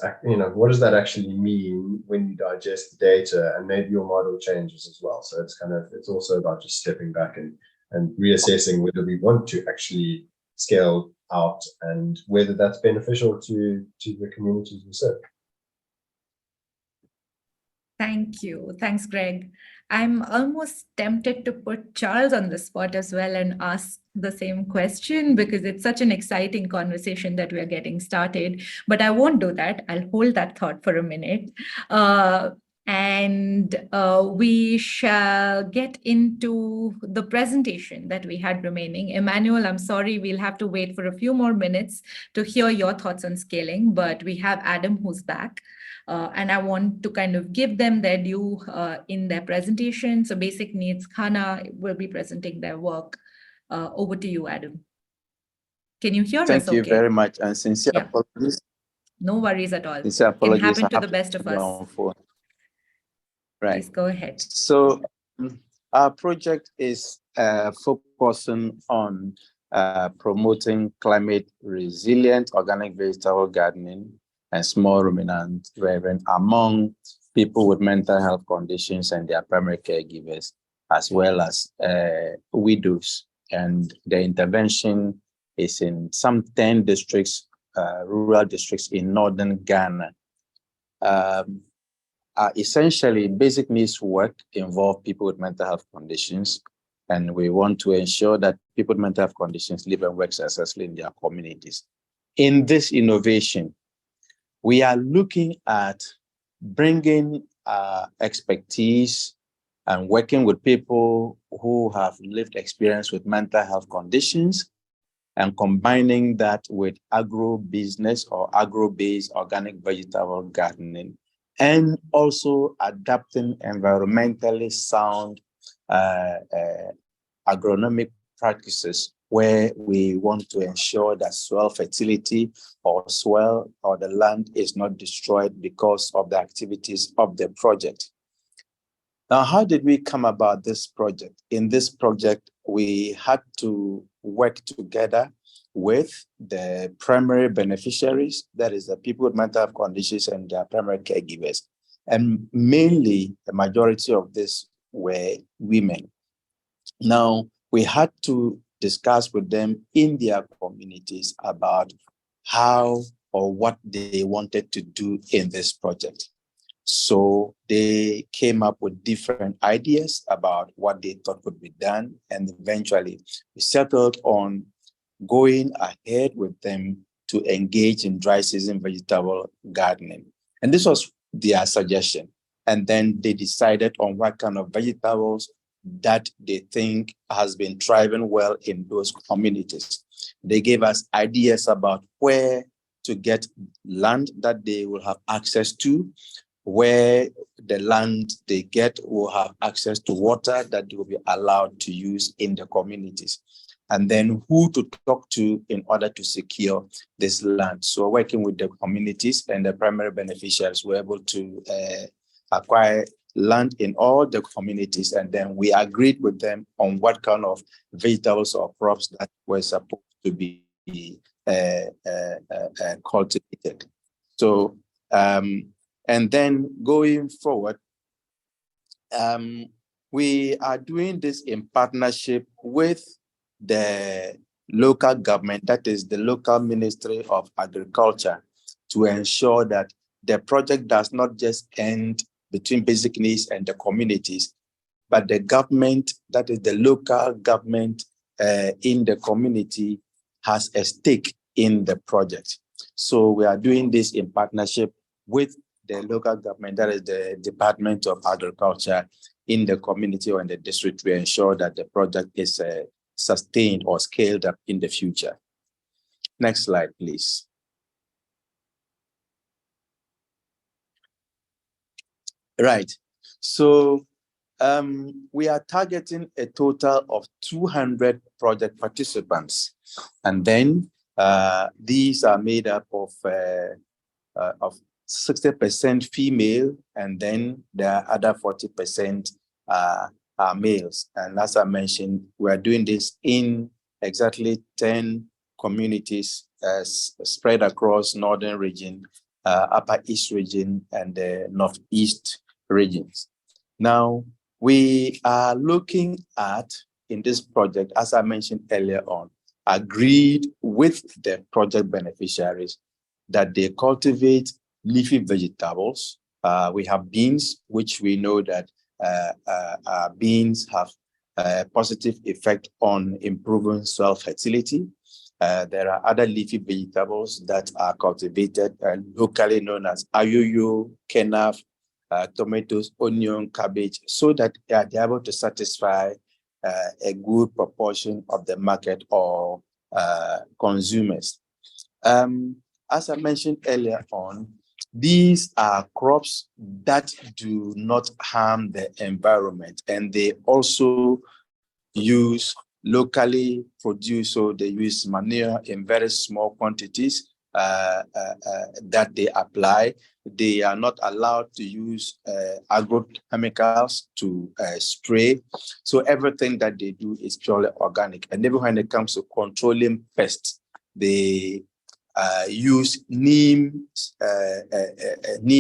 what does that actually mean when you digest the data, and maybe your model changes as well. So it's also about just stepping back and reassessing whether we want to actually scale out and whether that's beneficial to the communities we serve. Thank you. Thanks, Greg. I'm almost tempted to put Charles on the spot as well and ask the same question, because it's such an exciting conversation that we're getting started. But I won't do that. I'll hold that thought for a minute. We shall get into the presentation that we had remaining. Emmanuel, I'm sorry, we'll have to wait for a few more minutes to hear your thoughts on scaling, but we have Adam who's back. And I want to kind of give them their due in their presentation. So Basic Needs Ghana will be presenting their work. Over to you, Adam. Can you hear us? Thank you very much, and sincere apologies. No worries at all. Sincere apologies. Can happen to the best of us. Right. Please go ahead. So our project is focusing on promoting climate resilient organic vegetable gardening and small ruminant rearing among people with mental health conditions and their primary caregivers, as well as widows. And the intervention is in some 10 districts, rural districts in northern Ghana. Essentially, basic needs work involve people with mental health conditions, and we want to ensure that people with mental health conditions live and work successfully in their communities. In this innovation, we are looking at bringing expertise and working with people who have lived experience with mental health conditions and combining that with agro-business or agro-based organic vegetable gardening, and also adapting environmentally sound agronomic practices where we want to ensure that soil fertility or soil or the land is not destroyed because of the activities of the project. Now, how did we come about this project? In this project, we had to work together with the primary beneficiaries, that is the people with mental health conditions and their primary caregivers. And mainly, the majority of this were women. Now, we had to discuss with them in their communities about how or what they wanted to do in this project. So they came up with different ideas about what they thought could be done, and eventually we settled on going ahead with them to engage in dry season vegetable gardening. And this was their suggestion. And then they decided on what kind of vegetables that they think has been thriving well in those communities. They gave us ideas about where to get land that they will have access to, where the land they get will have access to water that they will be allowed to use in the communities, and then who to talk to in order to secure this land. So working with the communities and the primary beneficiaries, we're able to acquire land in all the communities, and then we agreed with them on what kind of vegetables or crops that were supposed to be cultivated. So, and then going forward, we are doing this in partnership with the local government, that is the local Ministry of Agriculture, to ensure that the project does not just end between basic needs and the communities, but the government, that is the local government in the community, has a stake in the project. So we are doing this in partnership with the local government, that is the Department of Agriculture in the community or in the district, to ensure that the project is sustained or scaled up in the future. Next slide, please. Right. So we are targeting a total of 200 project participants. And then these are made up of 60% female, and then the other 40% are males. And as I mentioned, we are doing this in exactly 10 communities spread across Northern region, Upper East region, and the Northeast regions. Now, we are looking at, in this project, as I mentioned earlier on, agreed with the project beneficiaries that they cultivate leafy vegetables. We have beans, which we know that beans have a positive effect on improving soil fertility. There are other leafy vegetables that are cultivated locally, known as ayoyo, kenaf, tomatoes, onion, cabbage, so that they are able to satisfy a good proportion of the market or consumers. As I mentioned earlier on, these are crops that do not harm the environment, and they also use locally produced, so they use manure in very small quantities that they apply. They are not allowed to use agrochemicals to spray. So everything that they do is purely organic. And even when it comes to controlling pests, they use neem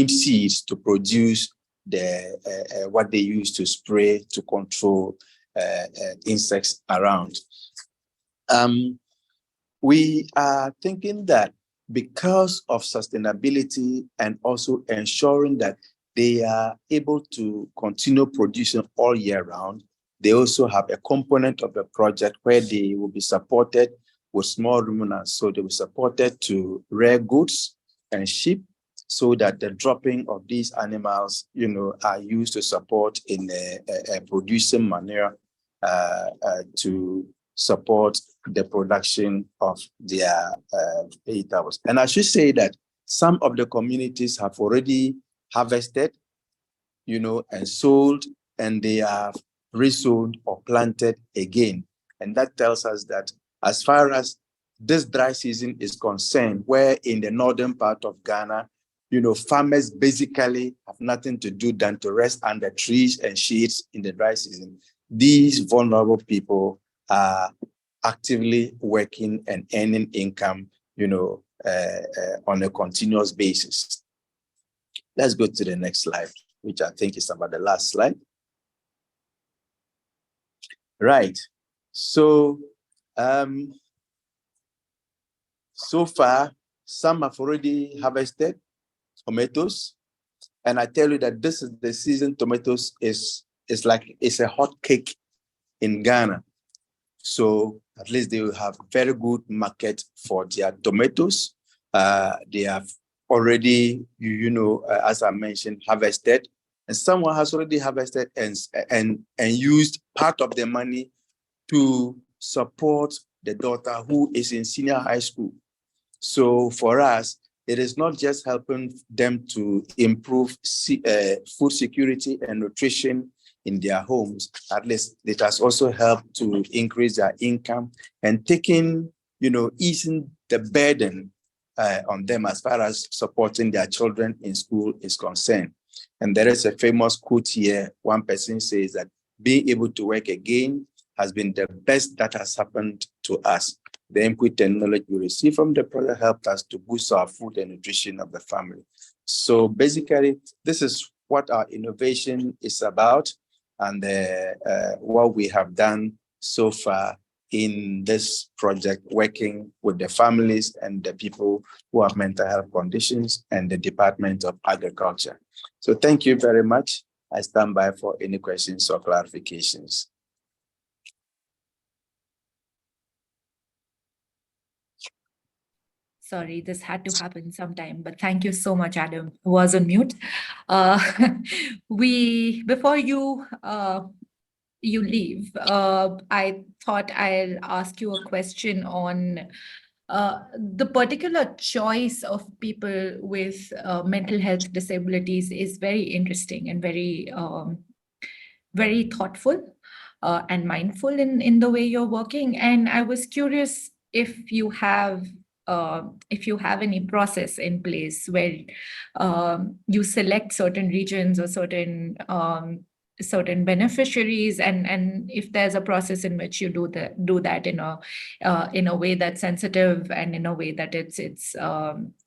seeds to produce the what they use to spray to control insects around. We are thinking that because of sustainability and also ensuring that they are able to continue producing all year round, they also have a component of the project where they will be supported with small ruminants. So they will be supported to rear goats and sheep, so that the dropping of these animals, are used to support in producing manure to support the production of their vegetables. And I should say that some of the communities have already harvested, and sold, and they have resown or planted again. And that tells us that as far as this dry season is concerned, where in the northern part of Ghana, farmers basically have nothing to do than to rest under trees and shades in the dry season. These vulnerable people are actively working and earning income, on a continuous basis. Let's go to the next slide, which I think is about the last slide. Right. So, so far, some have already harvested tomatoes, and I tell you that this is the season. Tomatoes is like it's a hot cake in Ghana. So at least they will have very good market for their tomatoes. They have already, as I mentioned, harvested, and someone has already harvested and used part of the money to support the daughter who is in senior high school. So for us, it is not just helping them to improve food security and nutrition in their homes. At least it has also helped to increase their income and taking, easing the burden on them as far as supporting their children in school is concerned. And there is a famous quote here. One person says that being able to work again has been the best that has happened to us. The input and knowledge we receive from the project helped us to boost our food and nutrition of the family. So basically, this is what our innovation is about and what we have done so far in this project, working with the families and the people who have mental health conditions and the Department of Agriculture. So thank you very much. I stand by for any questions or clarifications. Sorry, this had to happen sometime, but thank you so much, Adam. I was on mute. Before you leave, I thought I'll ask you a question on the particular choice of people with mental health disabilities is very interesting and very very thoughtful and mindful in the way you're working. And I was curious if you have any process in place where you select certain regions or certain beneficiaries, and if there's a process in which you do that in a way that's sensitive and in a way that it's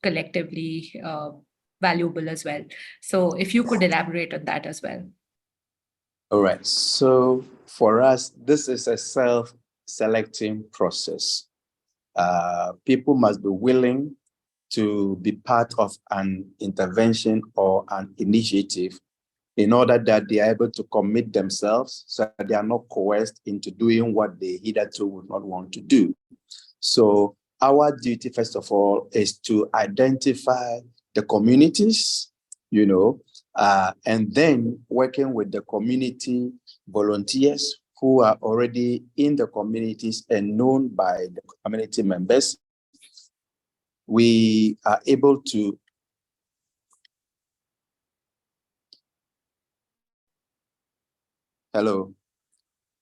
collectively valuable as well. So if you could elaborate on that as well. All right. So for us, this is a self-selecting process. People must be willing to be part of an intervention or an initiative in order that they are able to commit themselves so that they are not coerced into doing what they hitherto would not want to do. So our duty, first of all, is to identify the communities, and then working with the community volunteers who are already in the communities and known by the community members. We are able to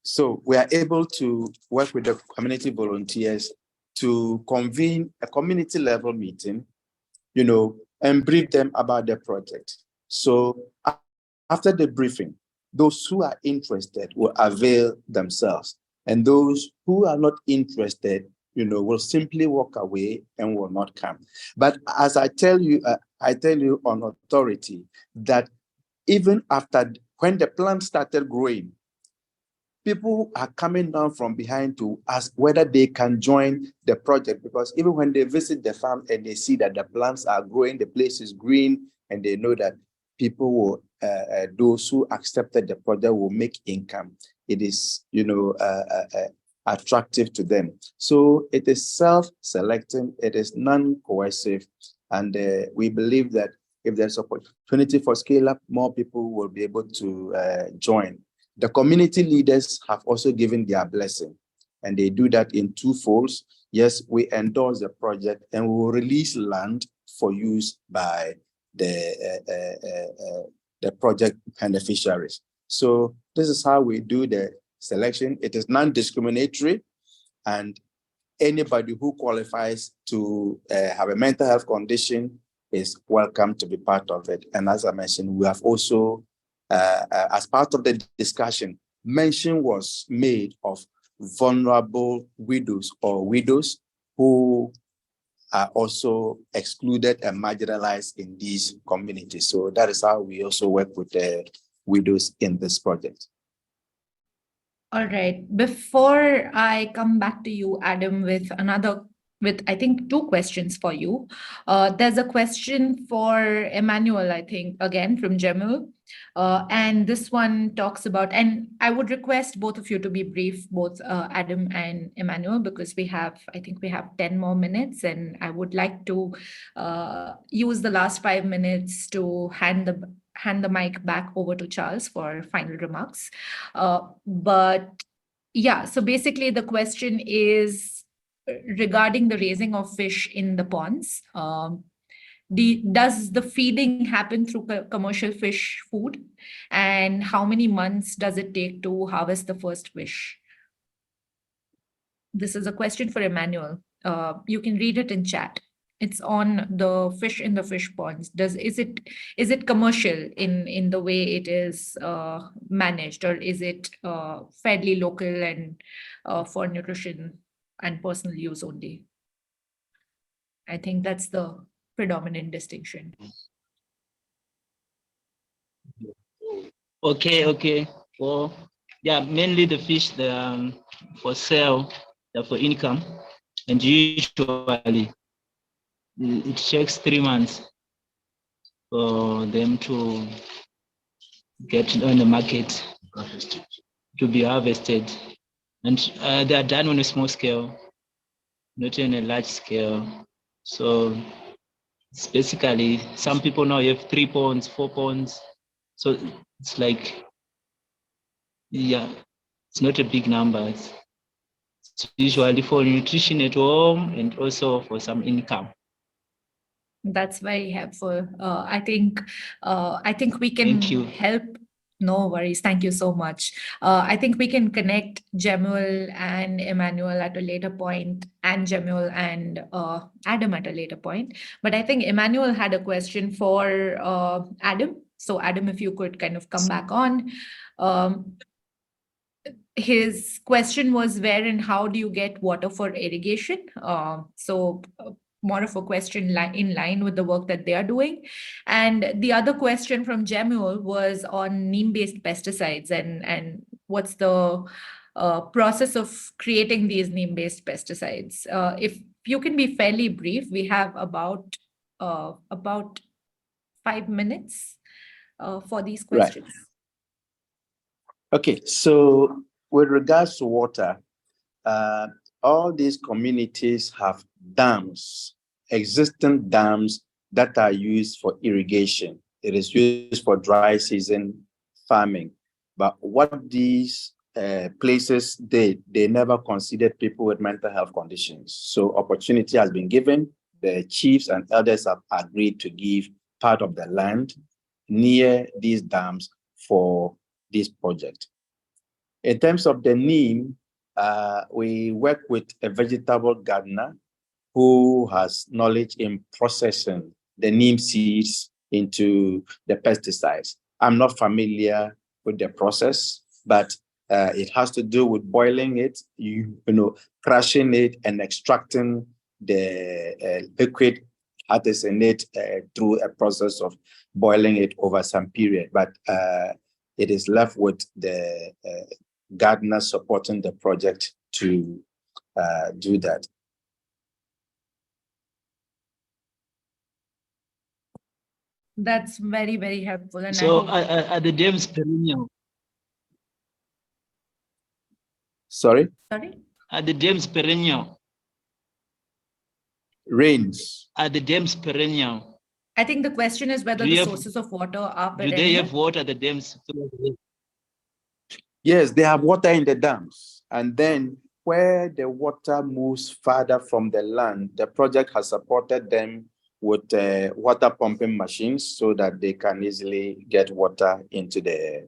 So we are able to work with the community volunteers to convene a community level meeting, and brief them about the project. So after the briefing, those who are interested will avail themselves, and those who are not interested, will simply walk away and will not come. But as I tell you on authority that even after when the plant started growing, people are coming down from behind to ask whether they can join the project, because even when they visit the farm and they see that the plants are growing, the place is green, and they know that people will, those who accepted the project will make income. It is, attractive to them. So it is self-selecting, it is non-coercive, and we believe that if there's opportunity for scale up, more people will be able to join. The community leaders have also given their blessing, and they do that in two folds. Yes, we endorse the project and we will release land for use by the project beneficiaries. So this is how we do the selection. It is non-discriminatory, and anybody who qualifies to have a mental health condition is welcome to be part of it. And as I mentioned, we have also as part of the discussion, mention was made of vulnerable widows or widows who are also excluded and marginalized in these communities. So that is how we also work with the widows in this project. All right. Before I come back to you, Adam, with I think two questions for you. There's a question for Emmanuel, I think, again from Jamil. And this one talks about, and I would request both of you to be brief, both Adam and Emmanuel, because I think we have 10 more minutes, and I would like to use the last 5 minutes to hand hand the mic back over to Charles for final remarks. But yeah, so basically the question is regarding the raising of fish in the ponds. Does the feeding happen through commercial fish food? And how many months does it take to harvest the first fish? This is a question for Emmanuel. You can read it in chat. It's on the fish in the fish ponds. Is it commercial in the way it is managed, or is it fairly local and for nutrition and personal use only? I think that's the predominant distinction. Okay. Well, yeah, mainly the fish for sale, for income, and usually it takes 3 months for them to get on the market to be harvested, and they are done on a small scale, not on a large scale. So it's basically, some people now have 3 ponds, 4 ponds, so it's like, yeah, it's not a big number. It's usually for nutrition at home and also for some income. That's very helpful. I think we can help. No worries. Thank you so much. I think we can connect Jemuel and Emmanuel at a later point, and Jemuel and Adam at a later point. But I think Emmanuel had a question for Adam. So Adam, if you could kind of come back on. His question was, where and how do you get water for irrigation? More of a question in line with the work that they are doing. And the other question from Jemuel was on neem-based pesticides and what's the process of creating these neem-based pesticides. If you can be fairly brief, we have about 5 minutes for these questions. Right. Okay, so with regards to water, all these communities have dams, existing dams that are used for irrigation. It is used for dry season farming. But what these places did, they never considered people with mental health conditions. So opportunity has been given. The chiefs and elders have agreed to give part of the land near these dams for this project. In terms of the neem, we work with a vegetable gardener who has knowledge in processing the neem seeds into the pesticides. I'm not familiar with the process, but it has to do with boiling it, crushing it and extracting the liquid artesunate through a process of boiling it over some period. But it is left with the gardener supporting the project to do that. That's very, very helpful. And so are the dams perennial? Sorry? Sorry? Are the dams perennial? Rains. Are the dams perennial? I think the question is whether the sources of water are perennial. Do they have water, the dams? Yes, they have water in the dams. And then where the water moves farther from the land, the project has supported them with water pumping machines so that they can easily get water into the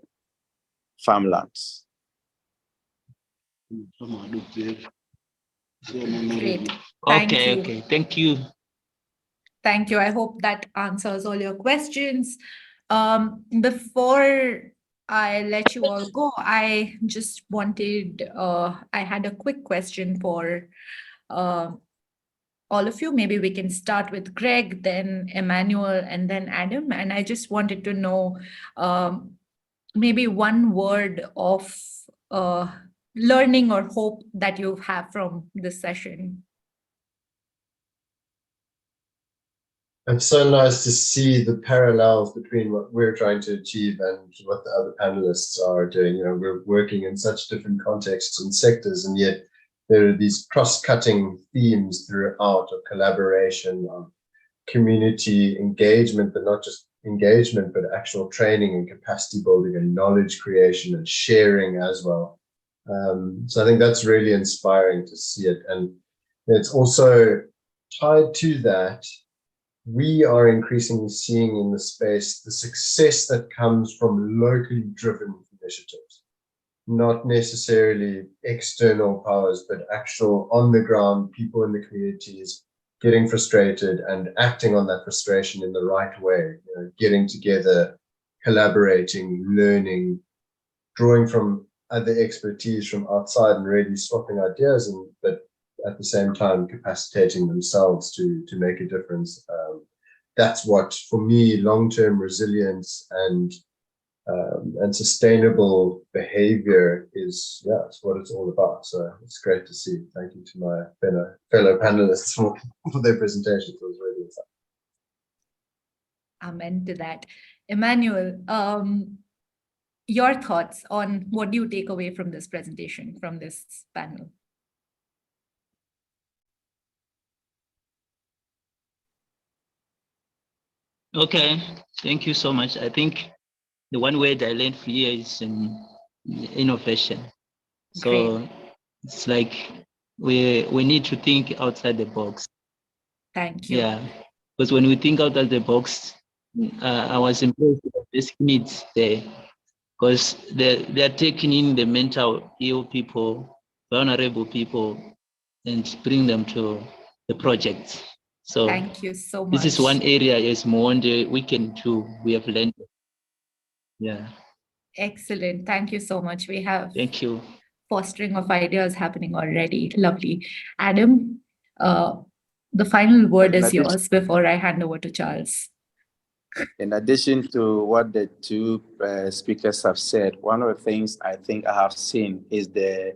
farmlands. Great. Okay, thank you. Thank you. I hope that answers all your questions. Before I let you all go, I just wanted, I had a quick question for all of you. Maybe we can start with Greg, then Emmanuel, and then Adam. And I just wanted to know maybe one word of learning or hope that you have from this session. It's so nice to see the parallels between what we're trying to achieve and what the other panelists are doing. We're working in such different contexts and sectors, and yet there are these cross-cutting themes throughout of collaboration, of community engagement, but not just engagement, but actual training and capacity building and knowledge creation and sharing as well. So I think that's really inspiring to see it. And it's also tied to that, we are increasingly seeing in the space the success that comes from locally driven initiatives, not necessarily external powers, but actual on the ground people in the communities getting frustrated and acting on that frustration in the right way, getting together, collaborating, learning, drawing from other expertise from outside and really swapping ideas, but at the same time capacitating themselves to make a difference. That's what, for me, long-term resilience and sustainable behavior is. Yeah, it's what it's all about. So it's great to see. Thank you to my fellow panelists for their presentations. It was really exciting. Amen to that. Emmanuel, your thoughts on what do you take away from this presentation, from this panel? Okay, thank you so much. I think the one word I learned from here is innovation. So it's like we need to think outside the box. Thank you. Yeah, because when we think outside the box, I was impressed with the basic needs there, because they're taking in the mental ill people, vulnerable people, and bring them to the project. So thank you so much. This is one area as Mwonde we can do. We have learned. Yeah. Excellent. Thank you so much. We have Thank you. Fostering of ideas happening already. Lovely. Adam, the final word is yours before I hand over to Charles. In addition to what the two speakers have said, one of the things I think I have seen is the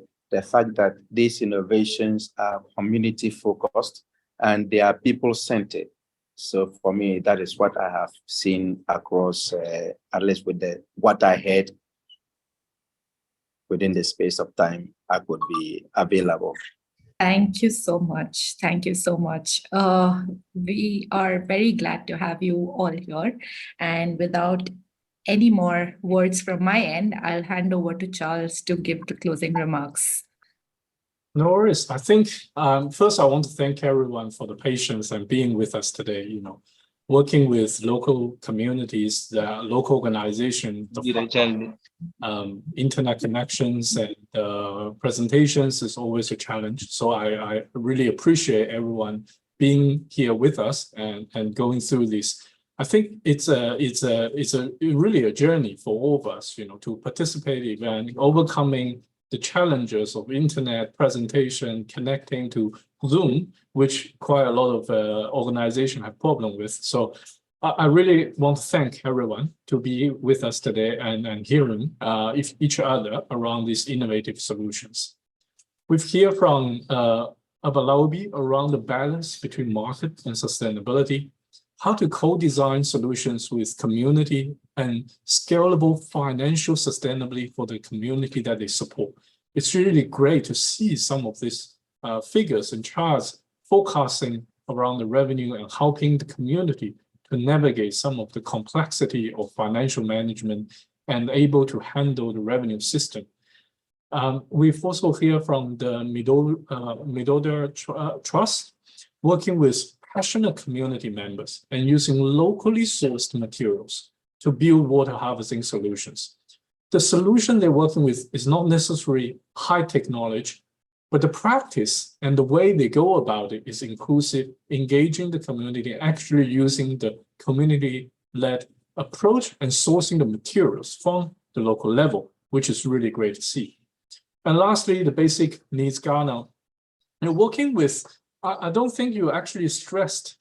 fact that these innovations are community focused and they are people centered. So for me, that is what I have seen across, at least with what I heard within the space of time I could be available. Thank you so much. Thank you so much. We are very glad to have you all here. And without any more words from my end, I'll hand over to Charles to give the closing remarks. No worries. I think first I want to thank everyone for the patience and being with us today. Working with local communities, the local organization, internet connections and presentations is always a challenge. So I really appreciate everyone being here with us and going through this. I think it's really a journey for all of us, to participate in overcoming the challenges of internet presentation, connecting to Zoom, which quite a lot of organizations have problem with. So I really want to thank everyone to be with us today and hearing each other around these innovative solutions. We've heard from Abalaobi around the balance between market and sustainability, how to co-design solutions with community and scalable financial sustainability for the community that they support. It's really great to see some of these figures and charts forecasting around the revenue and helping the community to navigate some of the complexity of financial management and able to handle the revenue system. We've also heard from the Midoda Trust, working with passionate community members and using locally sourced materials to build water harvesting solutions. The solution they're working with is not necessarily high technology, but the practice and the way they go about it is inclusive, engaging the community, actually using the community-led approach and sourcing the materials from the local level, which is really great to see. And lastly, the basic needs Ghana. Working with, I don't think you actually stressed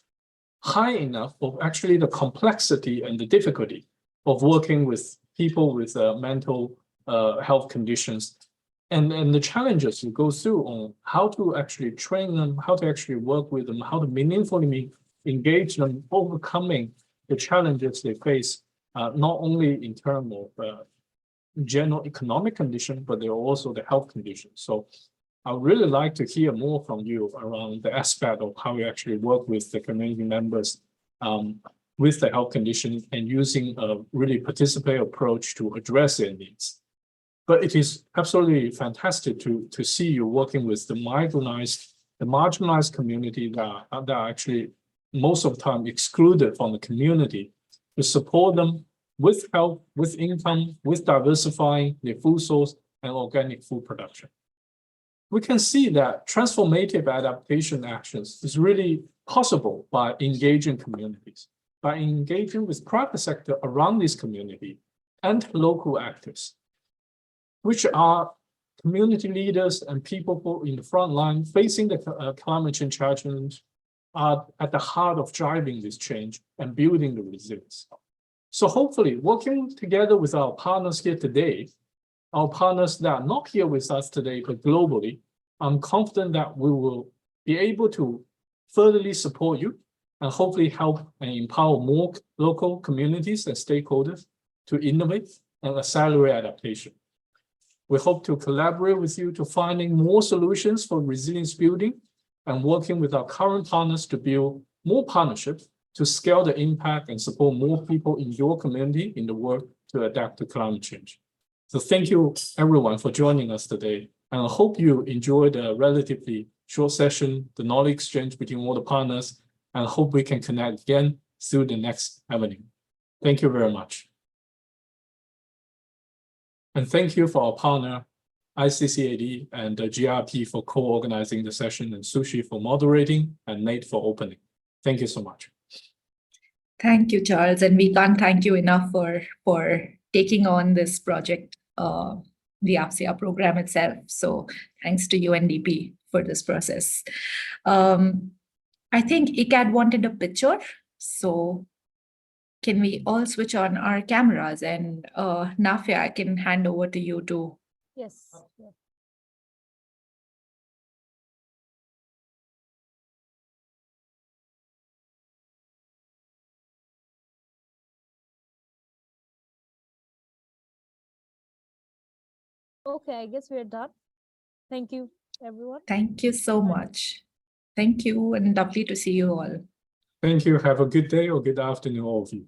high enough of actually the complexity and the difficulty of working with people with mental health conditions and the challenges you go through on how to actually train them, how to actually work with them, how to meaningfully engage them, overcoming the challenges they face, not only in terms of general economic condition, but they're also the health conditions. So I would really like to hear more from you around the aspect of how you actually work with the community members. with the health condition and using a really participatory approach to address their needs. But it is absolutely fantastic to see you working with the marginalized community that are actually most of the time excluded from the community, to support them with health, with income, with diversifying their food source and organic food production. We can see that transformative adaptation actions is really possible by engaging communities, by engaging with private sector around this community and local actors, which are community leaders and people who in the front line facing the climate change challenge, are at the heart of driving this change and building the resilience. So hopefully, working together with our partners here today, our partners that are not here with us today, but globally, I'm confident that we will be able to furtherly support you and hopefully help and empower more local communities and stakeholders to innovate and accelerate adaptation. We hope to collaborate with you to finding more solutions for resilience building and working with our current partners to build more partnerships to scale the impact and support more people in your community in the world to adapt to climate change. So thank you everyone for joining us today. And I hope you enjoyed a relatively short session, the knowledge exchange between all the partners, and I hope we can connect again through the next avenue. Thank you very much. And thank you for our partner, ICCAD and the GRP for co-organizing the session, and Sushi for moderating, and Nate for opening. Thank you so much. Thank you, Charles. And we can't thank you enough for taking on this project, the APSIA program itself. So thanks to UNDP for this process. I think ICAD wanted a picture. So can we all switch on our cameras? And Nafia, I can hand over to you to. Yes. Yeah. Okay, I guess we're done. Thank you, everyone. Thank you so much. Thank you, and lovely to see you all. Thank you. Have a good day or good afternoon, all of you.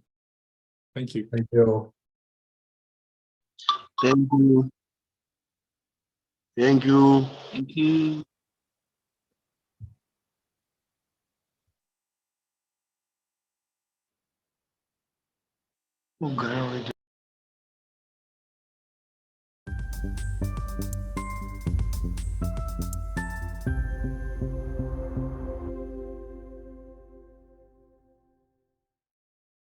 Thank you. Thank you. Thank you. Thank you. Thank you. Oh, God.